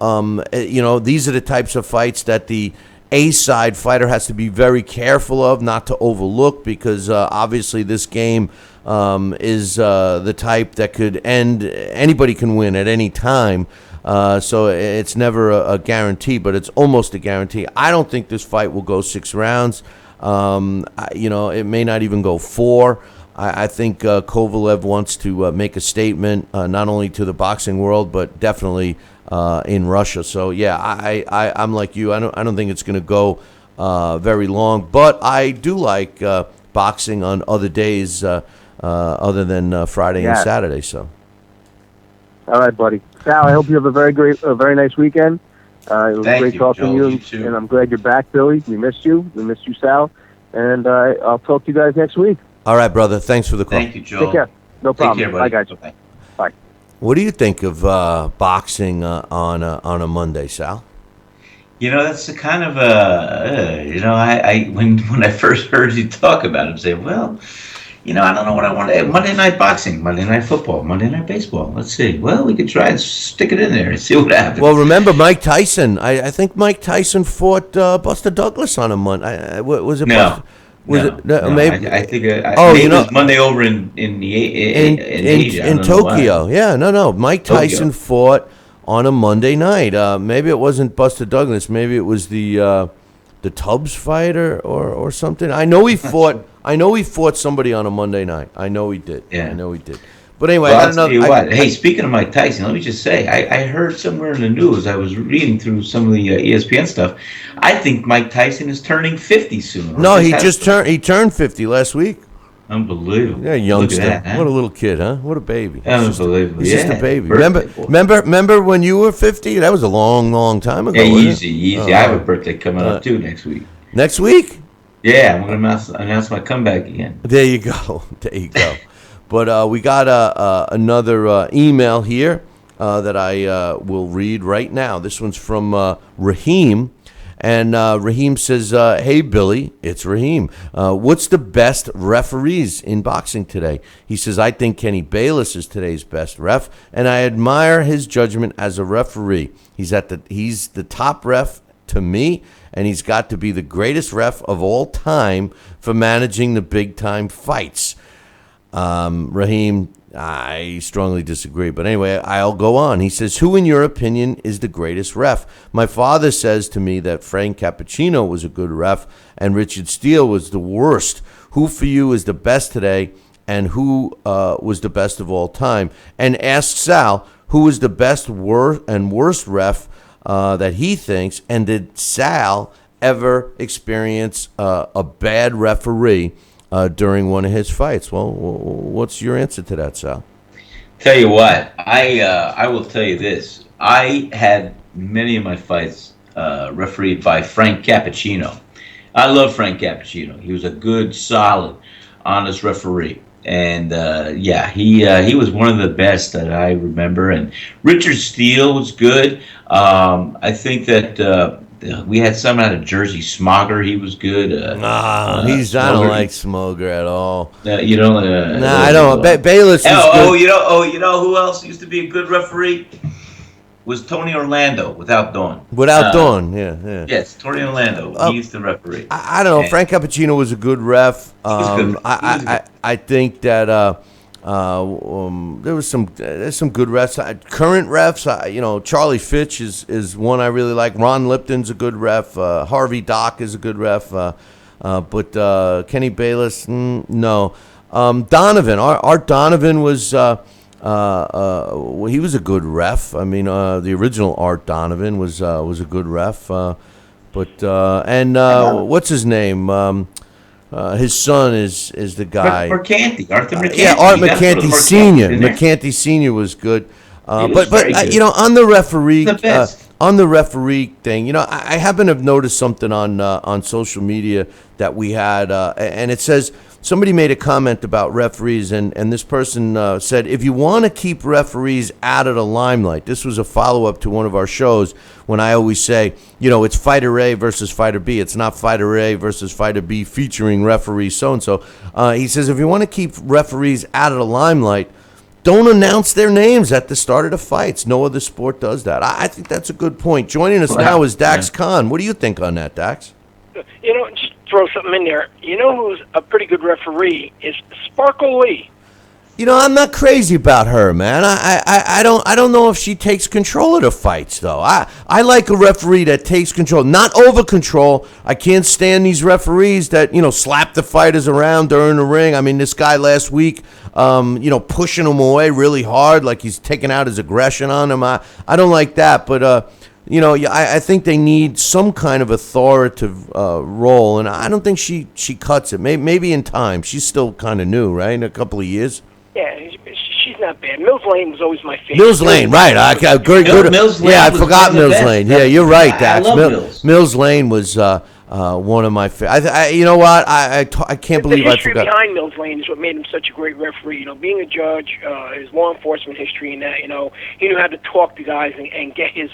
D: These are the types of fights that the A-side fighter has to be very careful of, not to overlook, because obviously this game is the type that could end. Anybody can win at any time. So it's never a guarantee, but it's almost a guarantee. I don't think this fight will go 6 rounds. It may not even go 4. I think Kovalev wants to make a statement, not only to the boxing world, but definitely in Russia. So yeah, I'm like you. I don't think it's going to go very long, but I do like boxing on other days other than Friday and Saturday. So.
B: All right, buddy. Sal, I hope you have a very nice weekend. It was great talking to you, and I'm glad you're back, Billy. We missed you. We missed you, Sal. And I'll talk to you guys next week.
D: All right, brother. Thanks for the call.
E: Thank you, Joe.
B: Take care. No problem.
E: Take care,
B: Bye, guys.
E: Bye.
B: Bye.
D: What do you think of boxing on a Monday, Sal?
E: That's the kind of when I first heard you talk about it, I said, well, I don't know what I want. Monday night boxing, Monday night football, Monday night baseball. Let's see. Well, we could try and stick it in there and see what happens.
D: Well, remember Mike Tyson? I think Mike Tyson fought Buster Douglas on a Monday. Was it?
E: No.
D: No, maybe.
E: I think. Maybe it was Monday over in Asia.
D: In Tokyo. Yeah, no. Mike Tyson fought on a Monday night. Maybe it wasn't Buster Douglas. Maybe it was the Tubbs fighter or something. I know he fought. I know he fought somebody on a Monday night. I know he did.
E: Yeah.
D: I know he did. But anyway,
E: I'll tell you what. Hey, speaking of Mike Tyson, let me just say, I heard somewhere in the news, I was reading through some of the ESPN stuff, I think Mike Tyson is turning 50 soon.
D: No, he turned 50 last week.
E: Unbelievable.
D: Yeah, youngster.
E: Look at that, huh?
D: What a little kid, huh? What a baby.
E: Unbelievable.
D: He's just a baby. Remember when you were 50? That was a long, long time ago.
E: Yeah, easy. I have a birthday coming up too next week.
D: Next week?
E: Yeah, I'm going to announce my comeback again.
D: There you go. But we got another email here that I will read right now. This one's from Raheem. And Raheem says, hey, Billy, it's Raheem. What's the best referees in boxing today? He says, I think Kenny Bayless is today's best ref, and I admire his judgment as a referee. He's the top ref to me, and he's got to be the greatest ref of all time for managing the big-time fights. Raheem, I strongly disagree. But anyway, I'll go on. He says, who in your opinion is the greatest ref? My father says to me that Frank Cappuccino was a good ref and Richard Steele was the worst. Who for you is the best today and who was the best of all time? And ask Sal, who is the best and worst ref that he thinks, and did Sal ever experience a bad referee during one of his fights? Well, what's your answer to that, Sal?
E: Tell you what, I will tell you this. I had many of my fights refereed by Frank Cappuccino. I love Frank Cappuccino. He was a good, solid, honest referee. And he was one of the best that I remember. And Richard Steele was good. I think that we had some out of Jersey. Smogger, he was good.
D: I don't like Smogger at all.
E: You know?
D: I don't. Bayless is good.
E: You know who else used to be a good referee? Was Tony Orlando without Dawn.
D: Without Dawn, yeah.
E: Yes, Tony Orlando. He used to referee.
D: I don't know. And Frank Cappuccino was a good ref. I think that there's some good refs. Current refs, Charlie Fitch is one I really like. Ron Lipton's a good ref. Harvey Dock is a good ref. But Kenny Bayless, no. Donovan, Art Donovan was well, he was a good ref. I mean, the original Art Donovan was a good ref. What's his name? His son is the guy.
E: Mercanti, Arthur Mercanti.
D: Yeah, Art
E: You gotta throw
D: McCanty
E: the
D: Senior.
E: in there.
D: McCanty Senior was good.
E: He was very good.
D: On the referee,
E: The best.
D: on the referee thing, I happen to have noticed something on social media that we had, and it says somebody made a comment about referees, and this person said, if you want to keep referees out of the limelight, this was a follow-up to one of our shows when I always say, it's fighter A versus fighter B. It's not fighter A versus fighter B featuring referee so-and-so. He says, if you want to keep referees out of the limelight, don't announce their names at the start of the fights. No other sport does that. I think that's a good point. Joining us now is Dax Khan. What do you think on that, Dax?
F: Just throw something in there. Who's a pretty good referee is Sparkle Lee.
D: I'm not crazy about her, man. I don't know if she takes control of the fights, though. I like a referee that takes control, not over control. I can't stand these referees that slap the fighters around during the ring. I mean, this guy last week, pushing him away really hard, like he's taking out his aggression on him. I don't like that, but I think they need some kind of authoritative role, and I don't think she cuts it. Maybe in time. She's still kind of new, right? In a couple of years.
F: Yeah, she's not bad. Mills Lane was always my favorite.
D: Mills Lane, right? Good.
E: Mills Lane
D: yeah, I
E: was
D: forgot
E: one of the
D: Mills
E: best.
D: Lane. Yeah, you're right,
E: I
D: Dax.
E: love Mills.
D: Mills Lane was one of my favorite. You know what? I can't believe I
F: The history
D: forgot.
F: behind Mills Lane is what made him such a great referee. Being a judge, his law enforcement history, and that, he knew how to talk to guys and get his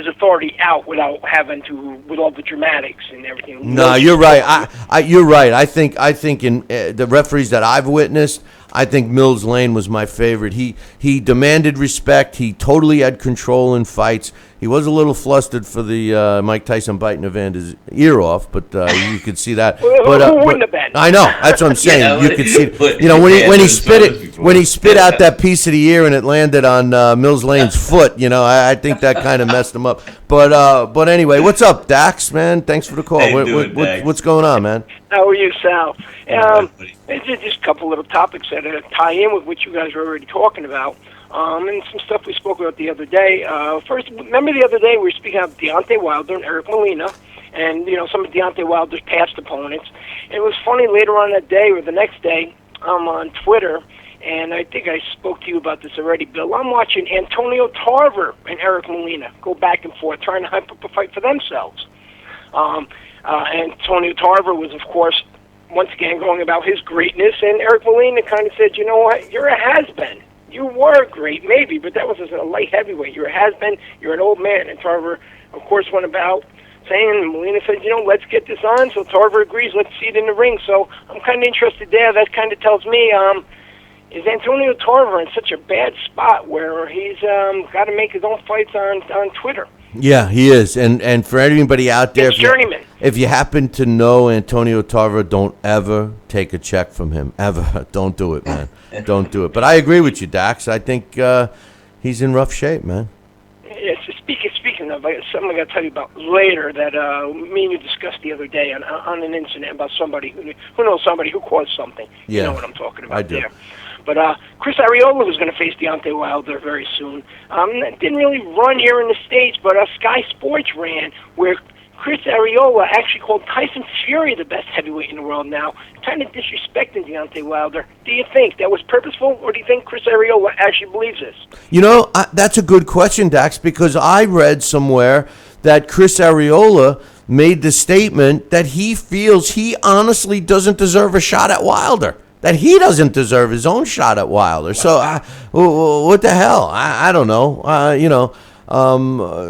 F: authority out without having to, with all the dramatics and everything.
D: No, you're right. You're right. I think in the referees that I've witnessed, I think Mills Lane was my favorite. He demanded respect. He totally had control in fights. He was a little flustered for the Mike Tyson biting Evander's ear off, but you could see that.
F: Who wouldn't have been?
D: I know. That's what I'm saying.
E: Yeah,
D: you could see.
E: but-
D: When he
E: yeah,
D: spit
E: there's
D: it,
E: times
D: when he
E: before.
D: spit out that piece of the ear and it landed on Mills Lane's foot. I think that kind of messed him up. But anyway, what's up, Dax? Man, thanks for the call.
E: How you doing, Dax?
D: What's going on, man?
F: How are you, Sal?
E: buddy.
F: It's just a couple little topics that tie in with what you guys were already talking about, and some stuff we spoke about the other day. First, remember the other day we were speaking about Deontay Wilder and Eric Molina, and some of Deontay Wilder's past opponents. And it was funny later on that day or the next day, I'm on Twitter, and I think I spoke to you about this already, Bill. I'm watching Antonio Tarver and Eric Molina go back and forth, trying to hype up a fight for themselves. Antonio Tarver was, of course, once again going about his greatness, and Eric Molina kind of said, you know what, you're a has-been. You were great, maybe, but that was as a light heavyweight. You're a has-been, you're an old man. And Tarver, of course, went about saying, Molina said, let's get this on. So Tarver agrees, let's see it in the ring. So I'm kind of interested there. That kind of tells me, is Antonio Tarver in such a bad spot where he's got to make his own fights on Twitter?
D: Yeah, he is. And for anybody out there,
F: It's journeyman.
D: if you happen to know Antonio Tarver, don't ever take a check from him. Ever. Don't do it, man. Don't do it. But I agree with you, Dax. I think he's in rough shape, man.
F: Yes, speaking of, something I got to tell you about later that me and you discussed the other day on an incident about somebody who knows somebody who caused something.
D: Yeah,
F: You know what I'm talking about
D: I do.
F: there. But Chris Arreola was going to face Deontay Wilder very soon. Didn't really run here in the States, but Sky Sports ran where Chris Arreola actually called Tyson Fury the best heavyweight in the world now, kind of disrespecting Deontay Wilder. Do you think that was purposeful, or do you think Chris Arreola actually believes this?
D: That's a good question, Dax, because I read somewhere that Chris Arreola made the statement that he feels he honestly doesn't deserve a shot at Wilder. That he doesn't deserve his own shot at Wilder. So, what the hell? I don't know.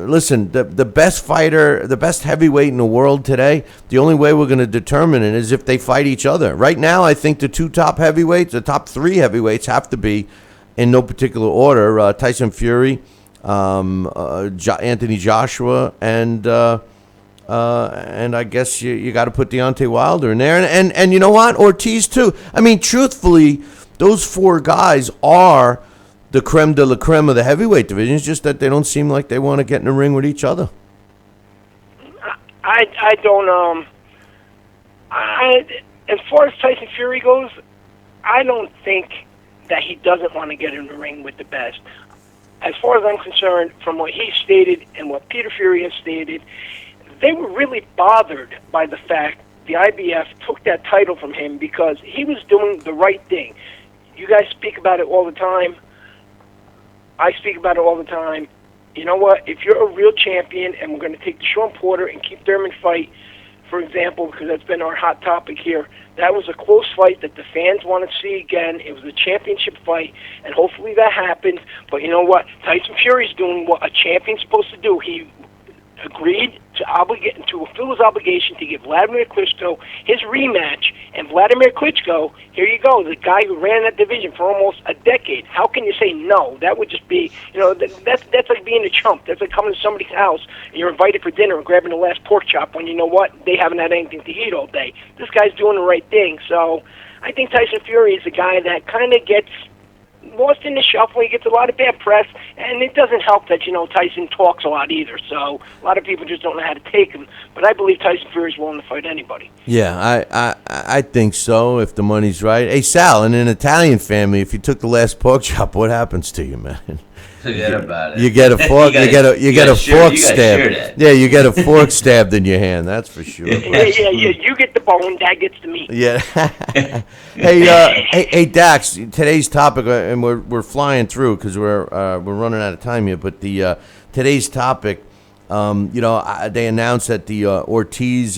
D: Listen, the best fighter, the best heavyweight in the world today, the only way we're going to determine it is if they fight each other. Right now, I think the two top heavyweights, the top three heavyweights have to be, in no particular order, Tyson Fury, Anthony Joshua, and I guess you got to put Deontay Wilder in there, and you know what, Ortiz too. I mean, truthfully, those four guys are the creme de la creme of the heavyweight division. It's just that they don't seem like they want to get in the ring with each other.
F: I don't. As far as Tyson Fury goes, I don't think that he doesn't want to get in the ring with the best. As far as I'm concerned, from what he stated and what Peter Fury has stated, they were really bothered by the fact the IBF took that title from him because he was doing the right thing. You guys speak about it all the time. I speak about it all the time. You know what? If you're a real champion, and we're going to take the Sean Porter and Keith Thurman fight, for example, because that's been our hot topic here, that was a close fight that the fans want to see again. It was a championship fight, and hopefully that happens. But you know what? Tyson Fury's doing what a champion's supposed to do. He agreed to fulfill his obligation to give Vladimir Klitschko his rematch, and Vladimir Klitschko, here you go, the guy who ran that division for almost a decade. How can you say no? That would just be, that's like being a chump. That's like coming to somebody's house and you're invited for dinner and grabbing the last pork chop when you know what? They haven't had anything to eat all day. This guy's doing the right thing. So I think Tyson Fury is a guy that kind of gets lost in the shuffle. He gets a lot of bad press, and it doesn't help that, Tyson talks a lot either. So a lot of people just don't know how to take him. But I believe Tyson Fury is willing to fight anybody.
D: Yeah, I think so, if the money's right. Hey, Sal, in an Italian family, if you took the last pork chop, what happens to you, man?
E: Forget about it.
D: You get a fork. you get a fork stabbed. Yeah, you get a fork stabbed in your hand. That's for sure.
F: Yeah. You get the bone, Dad gets the meat.
D: Yeah. hey, Dax. Today's topic, and we're flying through because we're running out of time here. But the today's topic, they announced that the Ortiz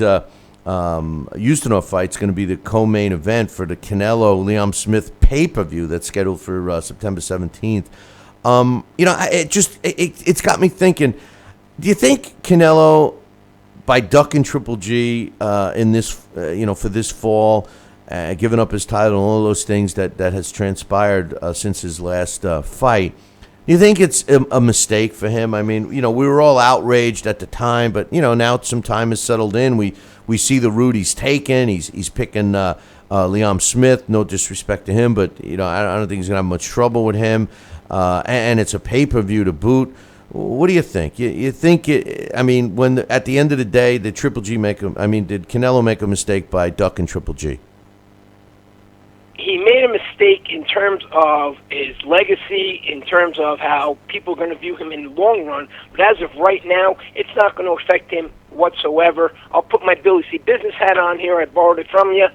D: Ustinov fight's going to be the co-main event for the Canelo Liam Smith pay-per-view that's scheduled for September 17th. It's got me thinking. Do you think Canelo, by ducking Triple G in this, for this fall, giving up his title and all those things that has transpired since his last fight, do you think it's a mistake for him? I mean, we were all outraged at the time, but now some time has settled in. We see the route he's taken. He's picking Liam Smith. No disrespect to him, but I don't think he's gonna have much trouble with him. And it's a pay-per-view to boot. What do you think? You think when at the end of the day, did Triple G did Canelo make a mistake by ducking Triple G?
F: He made a mistake in terms of his legacy, in terms of how people are going to view him in the long run. But as of right now, it's not going to affect him whatsoever. I'll put my Billy C. business hat on here. I borrowed it from you.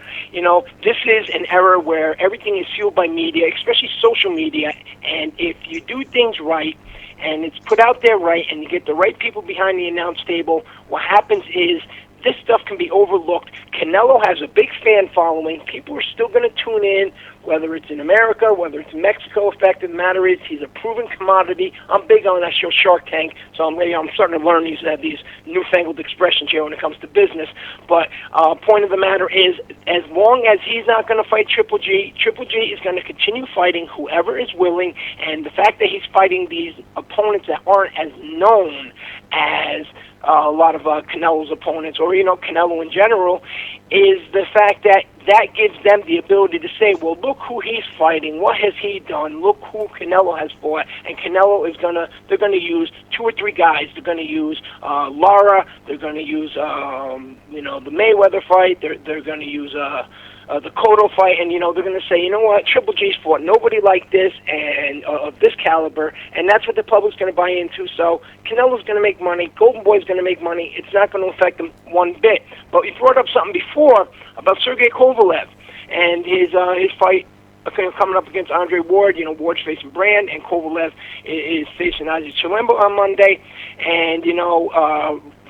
F: This is an era where everything is fueled by media, especially social media. And if you do things right, and it's put out there right, and you get the right people behind the announce table, what happens is this stuff can be overlooked. Canelo has a big fan following. People are still going to tune in, whether it's in America, whether it's in Mexico. The fact of the matter is, he's a proven commodity. I'm big on that show Shark Tank, so I'm starting to learn these newfangled expressions here when it comes to business. But point of the matter is, as long as he's not going to fight Triple G is going to continue fighting whoever is willing. And the fact that he's fighting these opponents that aren't as known as a lot of Canelo's opponents, or Canelo in general, is the fact that gives them the ability to say, well, look who he's fighting, what has he done, look who Canelo has fought. And Canelo they're gonna use 2 or 3 guys. They're gonna use Lara, they're gonna use the Mayweather fight, they're gonna use the Cotto fight, and they're going to say, you know what, Triple G's fought nobody like this and of this caliber, and that's what the public's going to buy into. So Canelo's going to make money, Golden Boy's going to make money. It's not going to affect him one bit. But you brought up something before about Sergey Kovalev and his fight coming up against Andre Ward. Ward's facing Brand, and Kovalev is facing Ozzy Chilembo on Monday. And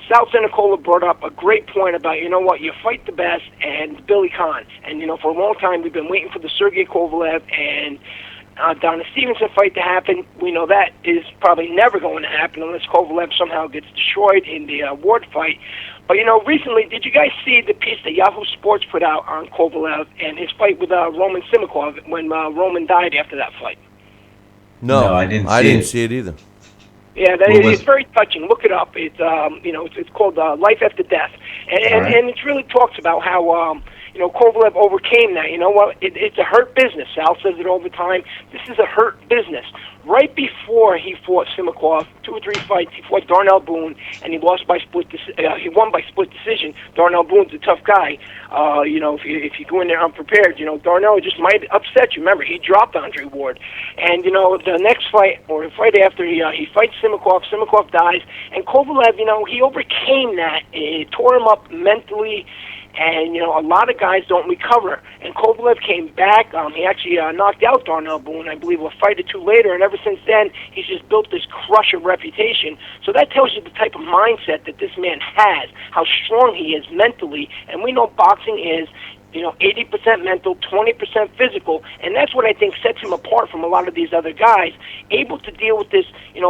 F: Sal Cenicola brought up a great point about, you fight the best, and Billy Khan. And, for a long time, we've been waiting for the Sergey Kovalev and Donna Stevenson fight to happen. We know that is probably never going to happen unless Kovalev somehow gets destroyed in the Ward fight. But, recently, did you guys see the piece that Yahoo Sports put out on Kovalev and his fight with Roman Simikov when Roman died after that fight?
D: No, I didn't see it either.
F: Yeah, it's very touching. Look it up. It's it's called Life After Death, and it really talks about how Kovalev overcame that. You know what? It's a hurt business. Sal says it all the time. This is a hurt business. Right before he he fought Cenicola, 2 or 3 fights. He fought Darnell Boone, and he lost by he won by split decision. Darnell Boone's a tough guy. If you go in there unprepared, Darnell just might upset you. Remember, he dropped Andre Ward, and the next fight or the fight after he fights Cenicola. Cenicola dies, and Kovalev, he overcame that. It tore him up mentally. And, a lot of guys don't recover. And Kovalev came back. He actually knocked out Darnell Boone, I believe, a fight or 2 later. And ever since then, he's just built this crusher reputation. So that tells you the type of mindset that this man has, how strong he is mentally. And we know boxing is, 80% mental, 20% physical, and that's what I think sets him apart from a lot of these other guys, able to deal with this,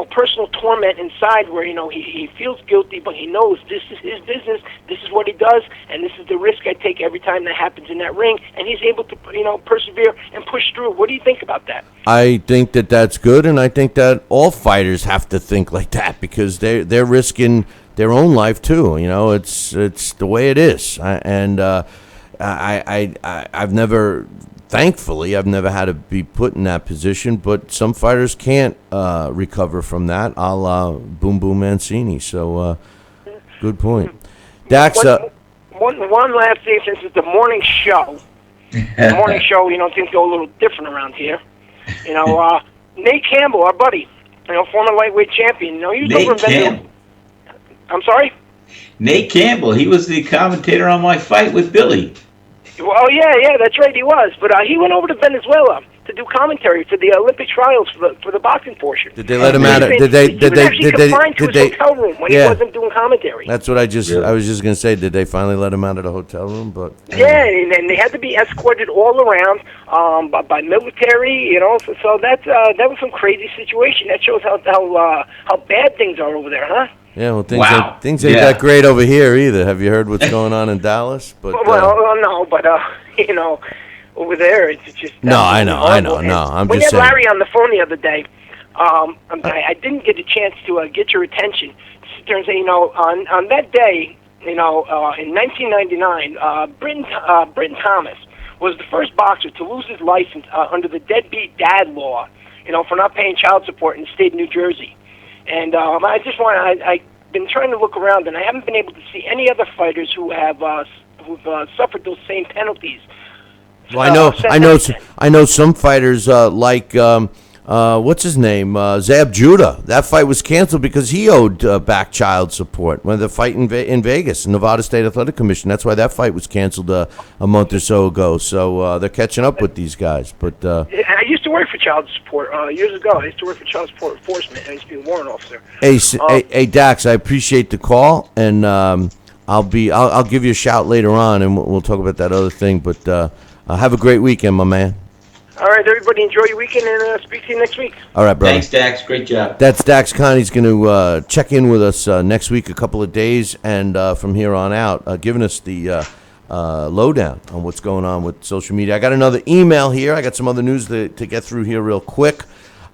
F: personal torment inside where, he feels guilty, but he knows this is his business, this is what he does, and this is the risk I take every time that happens in that ring, and he's able to, persevere and push through. What do you think about that?
D: I think that that's good, and I think that all fighters have to think like that because they're risking their own life too. It's the way it is, I've never, thankfully, I've never had to be put in that position, but some fighters can't recover from that, a la Boom Boom Mancini. So, good point. Dax,
F: one last thing, since it's the morning show. The morning show, things go a little different around here. Nate Campbell, our buddy, former lightweight champion. He was
E: Nate
F: over in
E: Campbell.
F: I'm sorry?
E: Nate Campbell. He was the commentator on my fight with Billy.
F: Well, yeah, that's right, he was. But he went over to Venezuela to do commentary for the Olympic trials for the boxing portion.
D: Did they let him out? He
F: was confined to his hotel room when he wasn't doing commentary.
D: That's what I was just going to say. Did they finally let him out of the hotel room? But
F: yeah, and they had to be escorted all around by military. So that was some crazy situation. That shows how bad things are over there, huh?
D: Yeah, well, things ain't that great over here either. Have you heard what's going on in Dallas? But
F: no, but over there it's just
D: no, I know. No, I'm just saying.
F: We had Larry on the phone the other day. I didn't get a chance to get your attention. Sit there and say, on that day, in 1999, Britton Thomas was the first boxer to lose his license under the deadbeat dad law, for not paying child support in the state of New Jersey. And I've been trying to look around, and I haven't been able to see any other fighters who have who've suffered those same penalties.
D: Well, I know some fighters like what's his name, Zab Judah. That fight was canceled because he owed back child support when the fight in Vegas, Nevada State Athletic Commission. That's why that fight was canceled a month or so ago. So they're catching up with these guys. But
F: I used to work for child support years ago. I used to work for child support enforcement. I used to be a warrant officer.
D: Hey, Dax, I appreciate the call, and I'll give you a shout later on, and we'll talk about that other thing. But have a great weekend, my man.
F: All right, everybody, enjoy your weekend, and speak to you next week.
D: All right, brother.
E: Thanks, Dax. Great job.
D: That's Dax Khan. He's going to check in with us next week, a couple of days, and from here on out, giving us the lowdown on what's going on with social media. I got another email here. I got some other news to get through here real quick.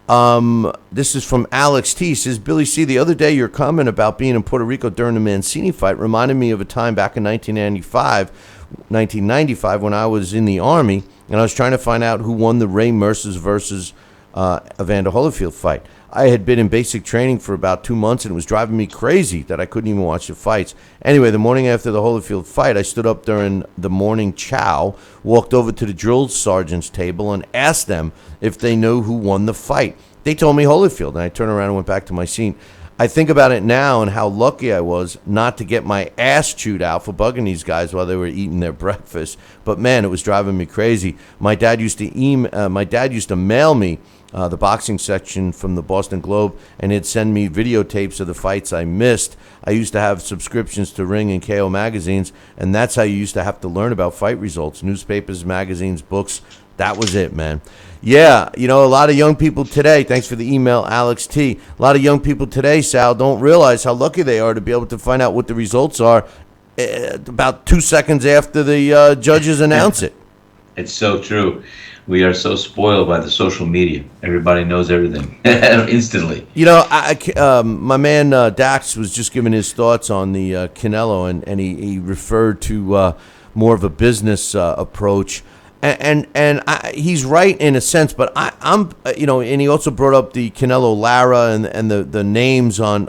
D: This is from Alex T. He says, Billy C., the other day your comment about being in Puerto Rico during the Mancini fight reminded me of a time back in 1995 when I was in the Army, and I was trying to find out who won the Ray Mercer versus Evander Holyfield fight. I had been in basic training for about 2 months, and it was driving me crazy that I couldn't even watch the fights. Anyway, the morning after the Holyfield fight, I stood up during the morning chow, walked over to the drill sergeant's table, and asked them if they knew who won the fight. They told me Holyfield, and I turned around and went back to my seat. I think about it now and how lucky I was not to get my ass chewed out for bugging these guys while they were eating their breakfast. But man, it was driving me crazy. My dad used to mail me the boxing section from the Boston Globe, and he'd send me videotapes of the fights I missed. I used to have subscriptions to Ring and KO magazines, and that's how you used to have to learn about fight results. Newspapers, magazines, books. That was it, man. Yeah, a lot of young people today, thanks for the email, Alex T. A lot of young people today, Sal, don't realize how lucky they are to be able to find out what the results are about 2 seconds after the judges announce it.
E: It's so true. We are so spoiled by the social media. Everybody knows everything instantly.
D: My man Dax was just giving his thoughts on the Canelo, and he referred to more of a business approach. He's right in a sense, but I'm and he also brought up the Canelo Lara and the names on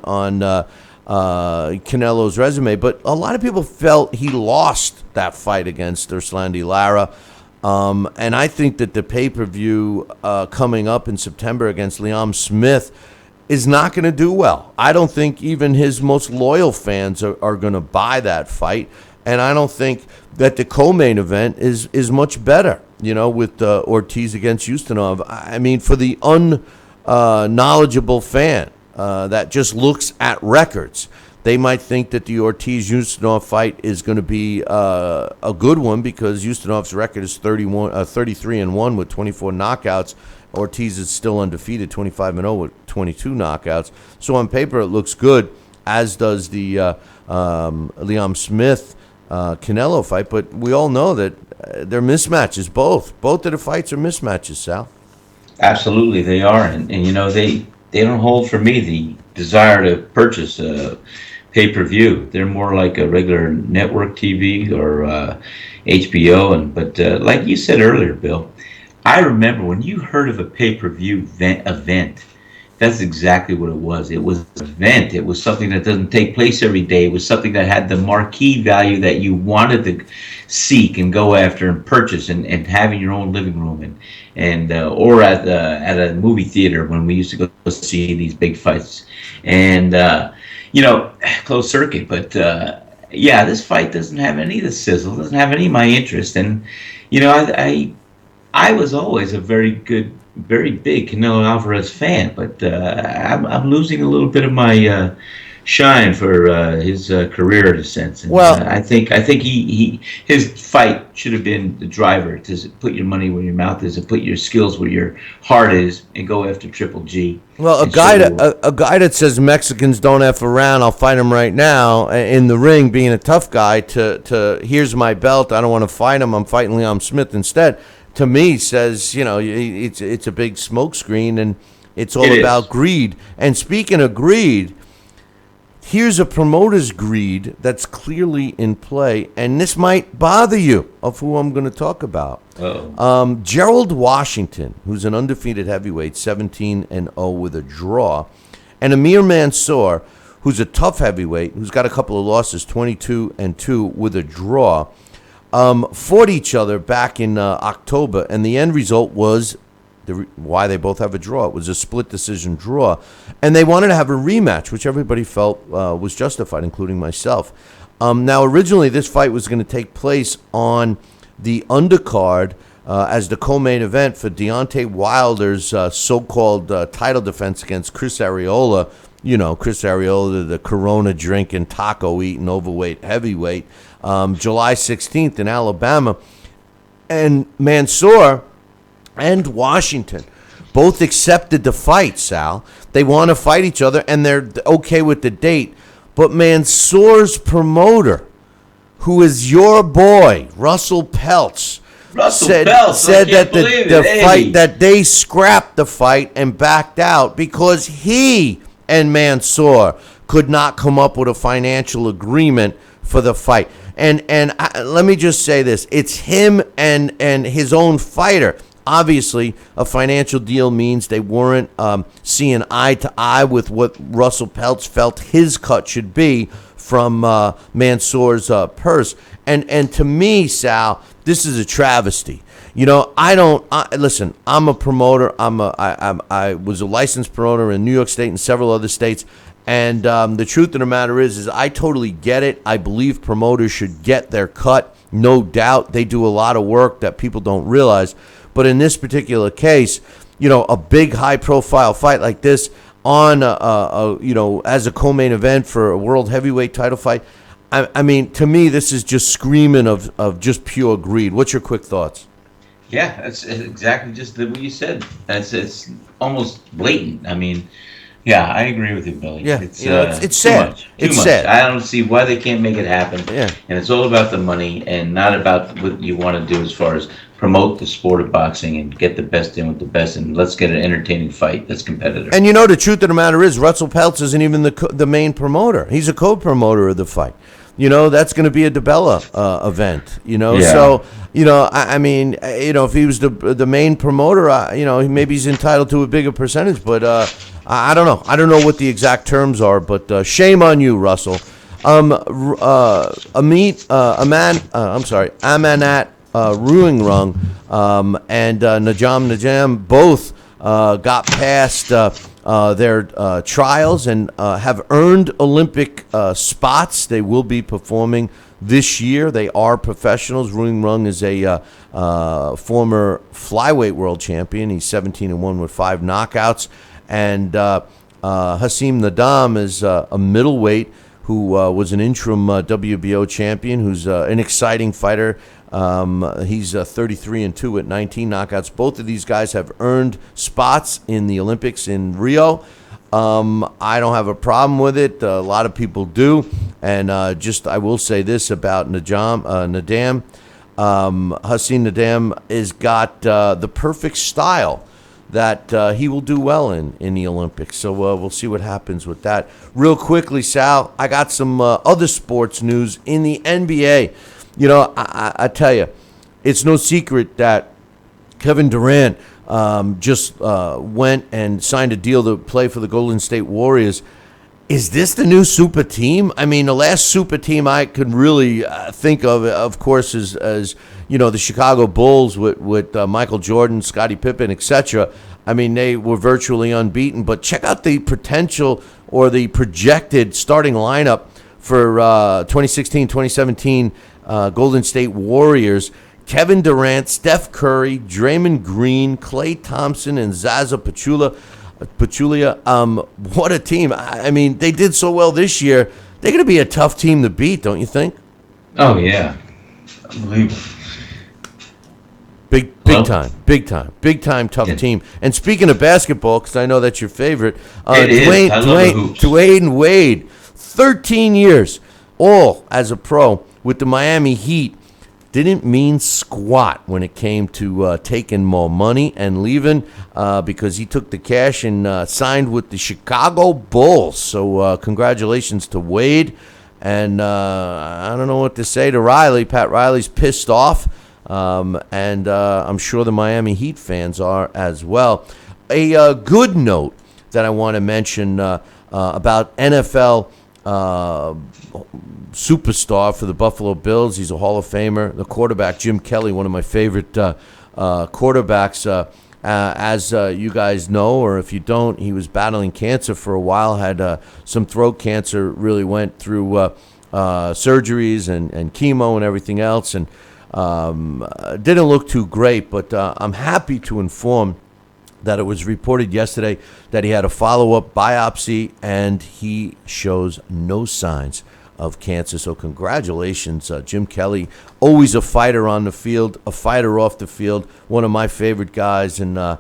D: Canelo's resume, but a lot of people felt he lost that fight against Urslandi Lara. And I think that the pay-per-view coming up in September against Liam Smith is not going to do well. I don't think even his most loyal fans are going to buy that fight. And I don't think that the co-main event is much better, with Ortiz against Ustinov. I mean, for the unknowledgeable fan that just looks at records, they might think that the Ortiz-Ustinov fight is going to be a good one because Ustinov's record is 33-1 with 24 knockouts. Ortiz is still undefeated, 25-0 with 22 knockouts. So on paper, it looks good, as does the Liam Smith Canelo fight. But we all know that they're mismatches. Both of the fights are mismatches, Sal.
E: Absolutely, they are, and they don't hold for me the desire to purchase a pay-per-view. They're more like a regular network TV or HBO. But like you said earlier, Bill, I remember when you heard of a pay-per-view event, that's exactly what it was. It was an event. It was something that doesn't take place every day. It was something that had the marquee value that you wanted to seek and go after and purchase and have in your own living room and or at a movie theater when we used to go see these big fights and closed circuit. But this fight doesn't have any of the sizzle, doesn't have any of my interest. And I was always a very big Canelo Alvarez fan, but I'm losing a little bit of my shine for his career in a sense. And, I think his fight should have been the driver to put your money where your mouth is and put your skills where your heart is and go after Triple G.
D: Well, a guy that says Mexicans don't F around, I'll fight him right now in the ring, being a tough guy, to here's my belt, I don't want to fight him, I'm fighting Liam Smith instead, to me says, it's a big smokescreen and it's all about greed. And speaking of greed, here's a promoter's greed that's clearly in play, and this might bother you, of who I'm going to talk about. Gerald Washington, who's an undefeated heavyweight, 17-0 with a draw, and Amir Mansour, who's a tough heavyweight, who's got a couple of losses, 22-2 with a draw, fought each other back in October, and the end result was why they both have a draw. It was a split decision draw, and they wanted to have a rematch, which everybody felt was justified, including myself. Now, originally, this fight was going to take place on the undercard as the co-main event for Deontay Wilder's so-called title defense against Chris Arreola. Chris Arreola, the Corona drinking, taco eating, overweight heavyweight, July 16th in Alabama. And Mansour and Washington both accepted the fight, Sal. They want to fight each other, and they're okay with the date. But Mansour's promoter, who is your boy, Russell Peltz, said that the fight, that they scrapped the fight and backed out because he and Mansour could not come up with a financial agreement for the fight. And let me just say this. It's him and his own fighter. Obviously, a financial deal means they weren't seeing eye to eye with what Russell Peltz felt his cut should be from Mansour's purse. And to me, Sal, this is a travesty. Listen, I'm a promoter. I was a licensed promoter in New York State and several other states. And the truth of the matter is I totally get it. I believe promoters should get their cut. No doubt. They do a lot of work that people don't realize. But in this particular case, a big high-profile fight like this on, as a co-main event for a world heavyweight title fight, I mean, to me, this is just screaming of just pure greed. What's your quick thoughts?
E: Yeah, that's exactly just what you said. It's almost blatant. I mean, yeah, I agree with you, Billy.
D: Yeah,
E: it's
D: sad.
E: Too much.
D: Sad.
E: I don't see why they can't make it happen.
D: Yeah,
E: and it's all about the money and not about what you want to do as far as promote the sport of boxing and get the best in with the best, and let's get an entertaining fight that's competitive.
D: And the truth of the matter is Russell Peltz isn't even the main promoter. He's a co-promoter of the fight. that's going to be a DiBella event.
E: Yeah.
D: So I mean, if he was the main promoter, maybe he's entitled to a bigger percentage. But I don't know. I don't know what the exact terms are. But shame on you, Russell. Amanat Ruingrung and Najam both got past their trials and have earned Olympic spots. They will be performing this year. They are professionals. Ruingrung is a former flyweight world champion. He's 17-1 with 5 knockouts. And Hasim Nadam is a middleweight who was an interim WBO champion, who's an exciting fighter. He's 33-2 with 19 knockouts. Both of these guys have earned spots in the Olympics in Rio. I don't have a problem with it. A lot of people do. And I will say this about Nadam. Hasim Nadam has got the perfect style that he will do well in the Olympics. So we'll see what happens with that. Real quickly, Sal, I got some other sports news in the NBA. I tell you, it's no secret that Kevin Durant just went and signed a deal to play for the Golden State Warriors. Is this the new super team? I mean, the last super team I could really think of course, is the Chicago Bulls with Michael Jordan, Scottie Pippen, etc. I mean, they were virtually unbeaten. But check out the potential or the projected starting lineup for 2016-2017 Golden State Warriors. Kevin Durant, Steph Curry, Draymond Green, Klay Thompson, and Zaza Pachulia. What a team. I mean, they did so well this year. They're going to be a tough team to beat, don't you think?
E: Oh, yeah. Unbelievable.
D: Big time tough team. And speaking of basketball, because I know that's your favorite, Dwayne Wade, 13 years, all as a pro with the Miami Heat, didn't mean squat when it came to taking more money and leaving because he took the cash and signed with the Chicago Bulls. So congratulations to Wade. And I don't know what to say to Riley. Pat Riley's pissed off. And I'm sure the Miami Heat fans are as well. A good note that I want to mention about NFL superstar for the Buffalo Bills. He's a Hall of Famer. The quarterback, Jim Kelly, one of my favorite quarterbacks. As you guys know, or if you don't, he was battling cancer for a while, had some throat cancer, really went through surgeries and chemo and everything else, and didn't look too great. But I'm happy to inform that it was reported yesterday that he had a follow-up biopsy and he shows no signs of cancer. So congratulations, Jim Kelly. Always a fighter on the field, a fighter off the field, one of my favorite guys. And I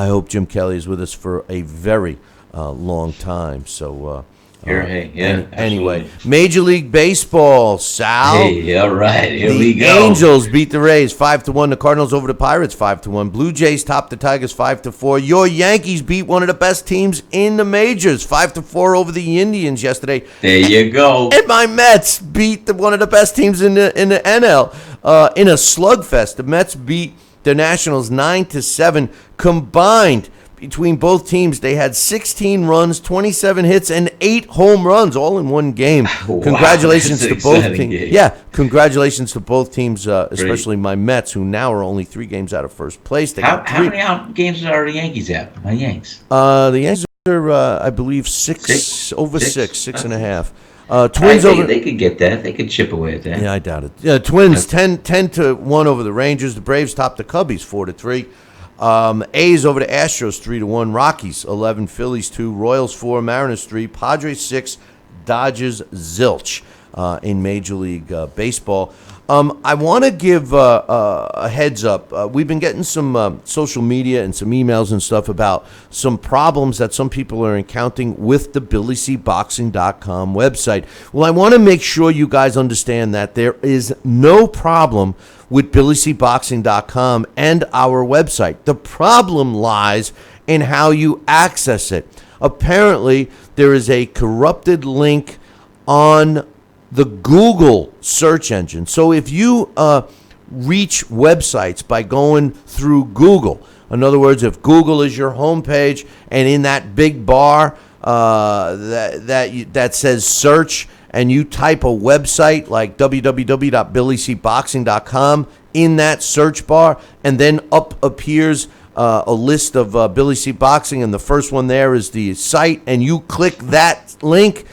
D: hope Jim Kelly is with us for a very long time. So anyway, Major League Baseball, Sal.
E: Hey, all right, here we go.
D: The Angels beat the Rays 5-1. The Cardinals over the Pirates 5-1. Blue Jays topped the Tigers 5-4. Your Yankees beat one of the best teams in the majors 5-4 over the Indians yesterday.
E: There you go.
D: And my Mets beat one of the best teams in the NL in a slugfest. The Mets beat the Nationals 9-7 combined. Between both teams, they had 16 runs, 27 hits, and 8 home runs, all in one game.
E: Wow,
D: congratulations to both teams.
E: Game.
D: Yeah, congratulations to both teams, especially my Mets, who now are only 3 games out of first place.
E: How many games are the Yankees at? My Yanks.
D: The Yankees are, I believe, six and a half. Twins
E: they could get that. They could chip away at that.
D: Yeah, I doubt it. Yeah, Twins 10-1 over the Rangers. The Braves topped the Cubbies 4-3. A's over the Astros 3-1. Rockies 11, Phillies 2, Royals 4, Mariners 3, Padres 6, Dodgers zilch in Major League Baseball. I want to give a heads up. We've been getting some social media and some emails and stuff about some problems that some people are encountering with the BillyCBoxing.com website. Well, I want to make sure you guys understand that there is no problem with BillyCBoxing.com and our website. The problem lies in how you access it. Apparently, there is a corrupted link on the Google search engine. So if you reach websites by going through Google, in other words, if Google is your homepage and in that big bar that says search, and you type a website like www.billycboxing.com in that search bar, and then up appears a list of Billy C Boxing, and the first one there is the site, and you click that link,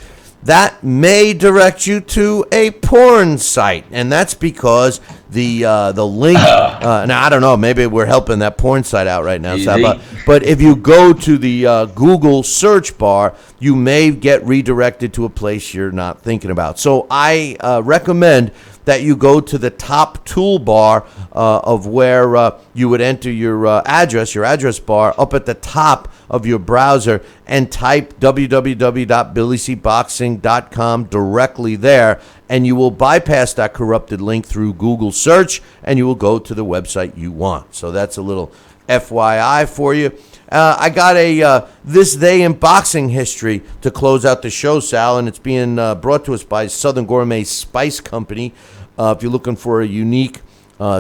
D: that may direct you to a porn site, and that's because the link. Now I don't know, maybe we're helping that porn site out right now, Sal, but if you go to the Google search bar, you may get redirected to a place you're not thinking about. So I recommend that you go to the top toolbar of where you would enter your address bar up at the top of your browser, and type www.billycboxing.com directly there, and you will bypass that corrupted link through Google search, and you will go to the website you want. So that's a little FYI for you. I got a This Day in Boxing History to close out the show, Sal, and it's being brought to us by Southern Gourmet Spice Company. If you're looking for a unique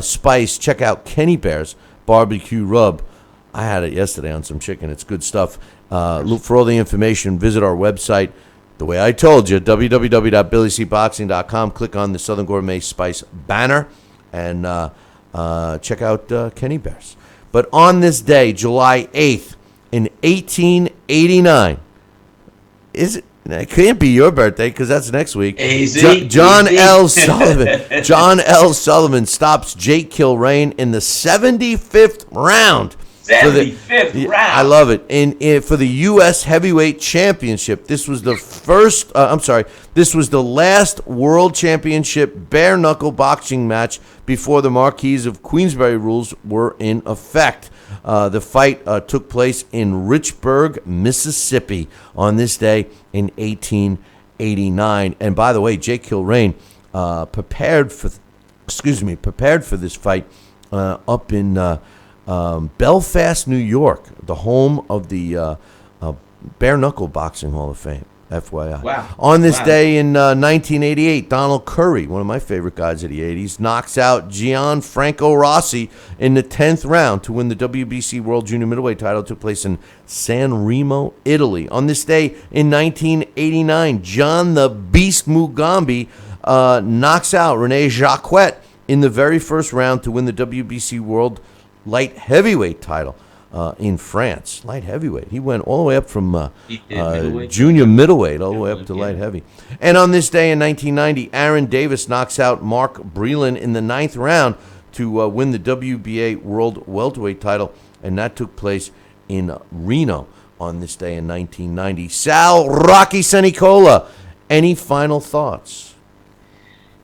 D: spice, check out Kenny Bear's Barbecue Rub. I had it yesterday on some chicken. It's good stuff. Look for all the information. Visit our website. The way I told you, www.billycboxing.com. Click on the Southern Gourmet Spice banner and check out Kenny Bear's. But on this day, July 8th, in 1889, it can't be your birthday because that's next week. John L. Sullivan stops Jake Kilrain in the 75th round.
E: 75th round.
D: I love it. For the U.S. Heavyweight Championship, this was the first. This was the last World Championship bare knuckle boxing match before the Marquis of Queensberry rules were in effect. The fight took place in Richburg, Mississippi, on this day in 1889. And by the way, Jake Kilrain prepared for this fight up in Belfast, New York, the home of the Bare Knuckle Boxing Hall of Fame, FYI.
E: Wow.
D: On this day in 1988, Donald Curry, one of my favorite guys of the 80s, knocks out Gianfranco Rossi in the 10th round to win the WBC World Junior Middleweight title. It took place in San Remo, Italy. On this day in 1989, John the Beast Mugambi knocks out Rene Jacquet in the very first round to win the WBC World Light Heavyweight title in France. Light Heavyweight. He went all the way up from junior middleweight all the way up to light heavy. And on this day in 1990, Aaron Davis knocks out Mark Breland in the 9th round to win the WBA World Welterweight title, and that took place in Reno on this day in 1990. Sal Rocky Cenicola, any final thoughts?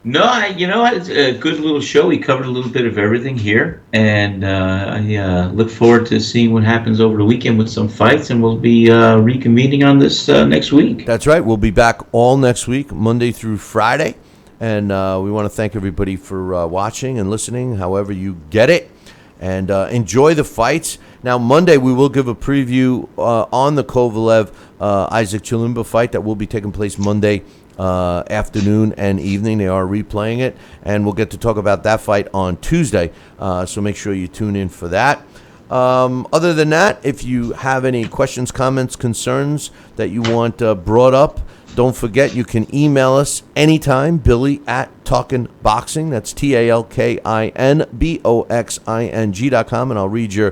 E: No, it's a good little show. We covered a little bit of everything here, and I look forward to seeing what happens over the weekend with some fights, and we'll be reconvening on this next week.
D: That's right. We'll be back all next week, Monday through Friday, and we want to thank everybody for watching and listening, however you get it, and enjoy the fights. Now, Monday, we will give a preview on the Kovalev-Isaac Chilimba fight that will be taking place Monday afternoon and evening. They are replaying it, and we'll get to talk about that fight on Tuesday, so make sure you tune in for that. Other than that, if you have any questions, comments, concerns that you want brought up, don't forget you can email us anytime, Billy@TalkinBoxing. That's TalkinBoxing.com, and I'll read your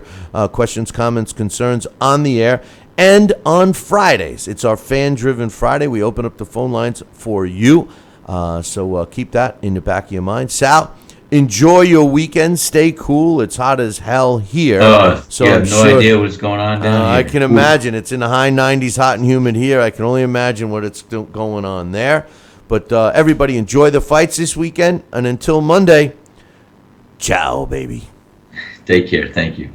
D: questions, comments, concerns on the air. And on Fridays, it's our fan-driven Friday. We open up the phone lines for you. So keep that in the back of your mind. Sal, enjoy your weekend. Stay cool. It's hot as hell here.
E: So you have no idea what's going on down here.
D: I can imagine. It's in the high 90s, hot and humid here. I can only imagine what it's going on there. But everybody enjoy the fights this weekend. And until Monday, ciao, baby.
E: Take care. Thank you.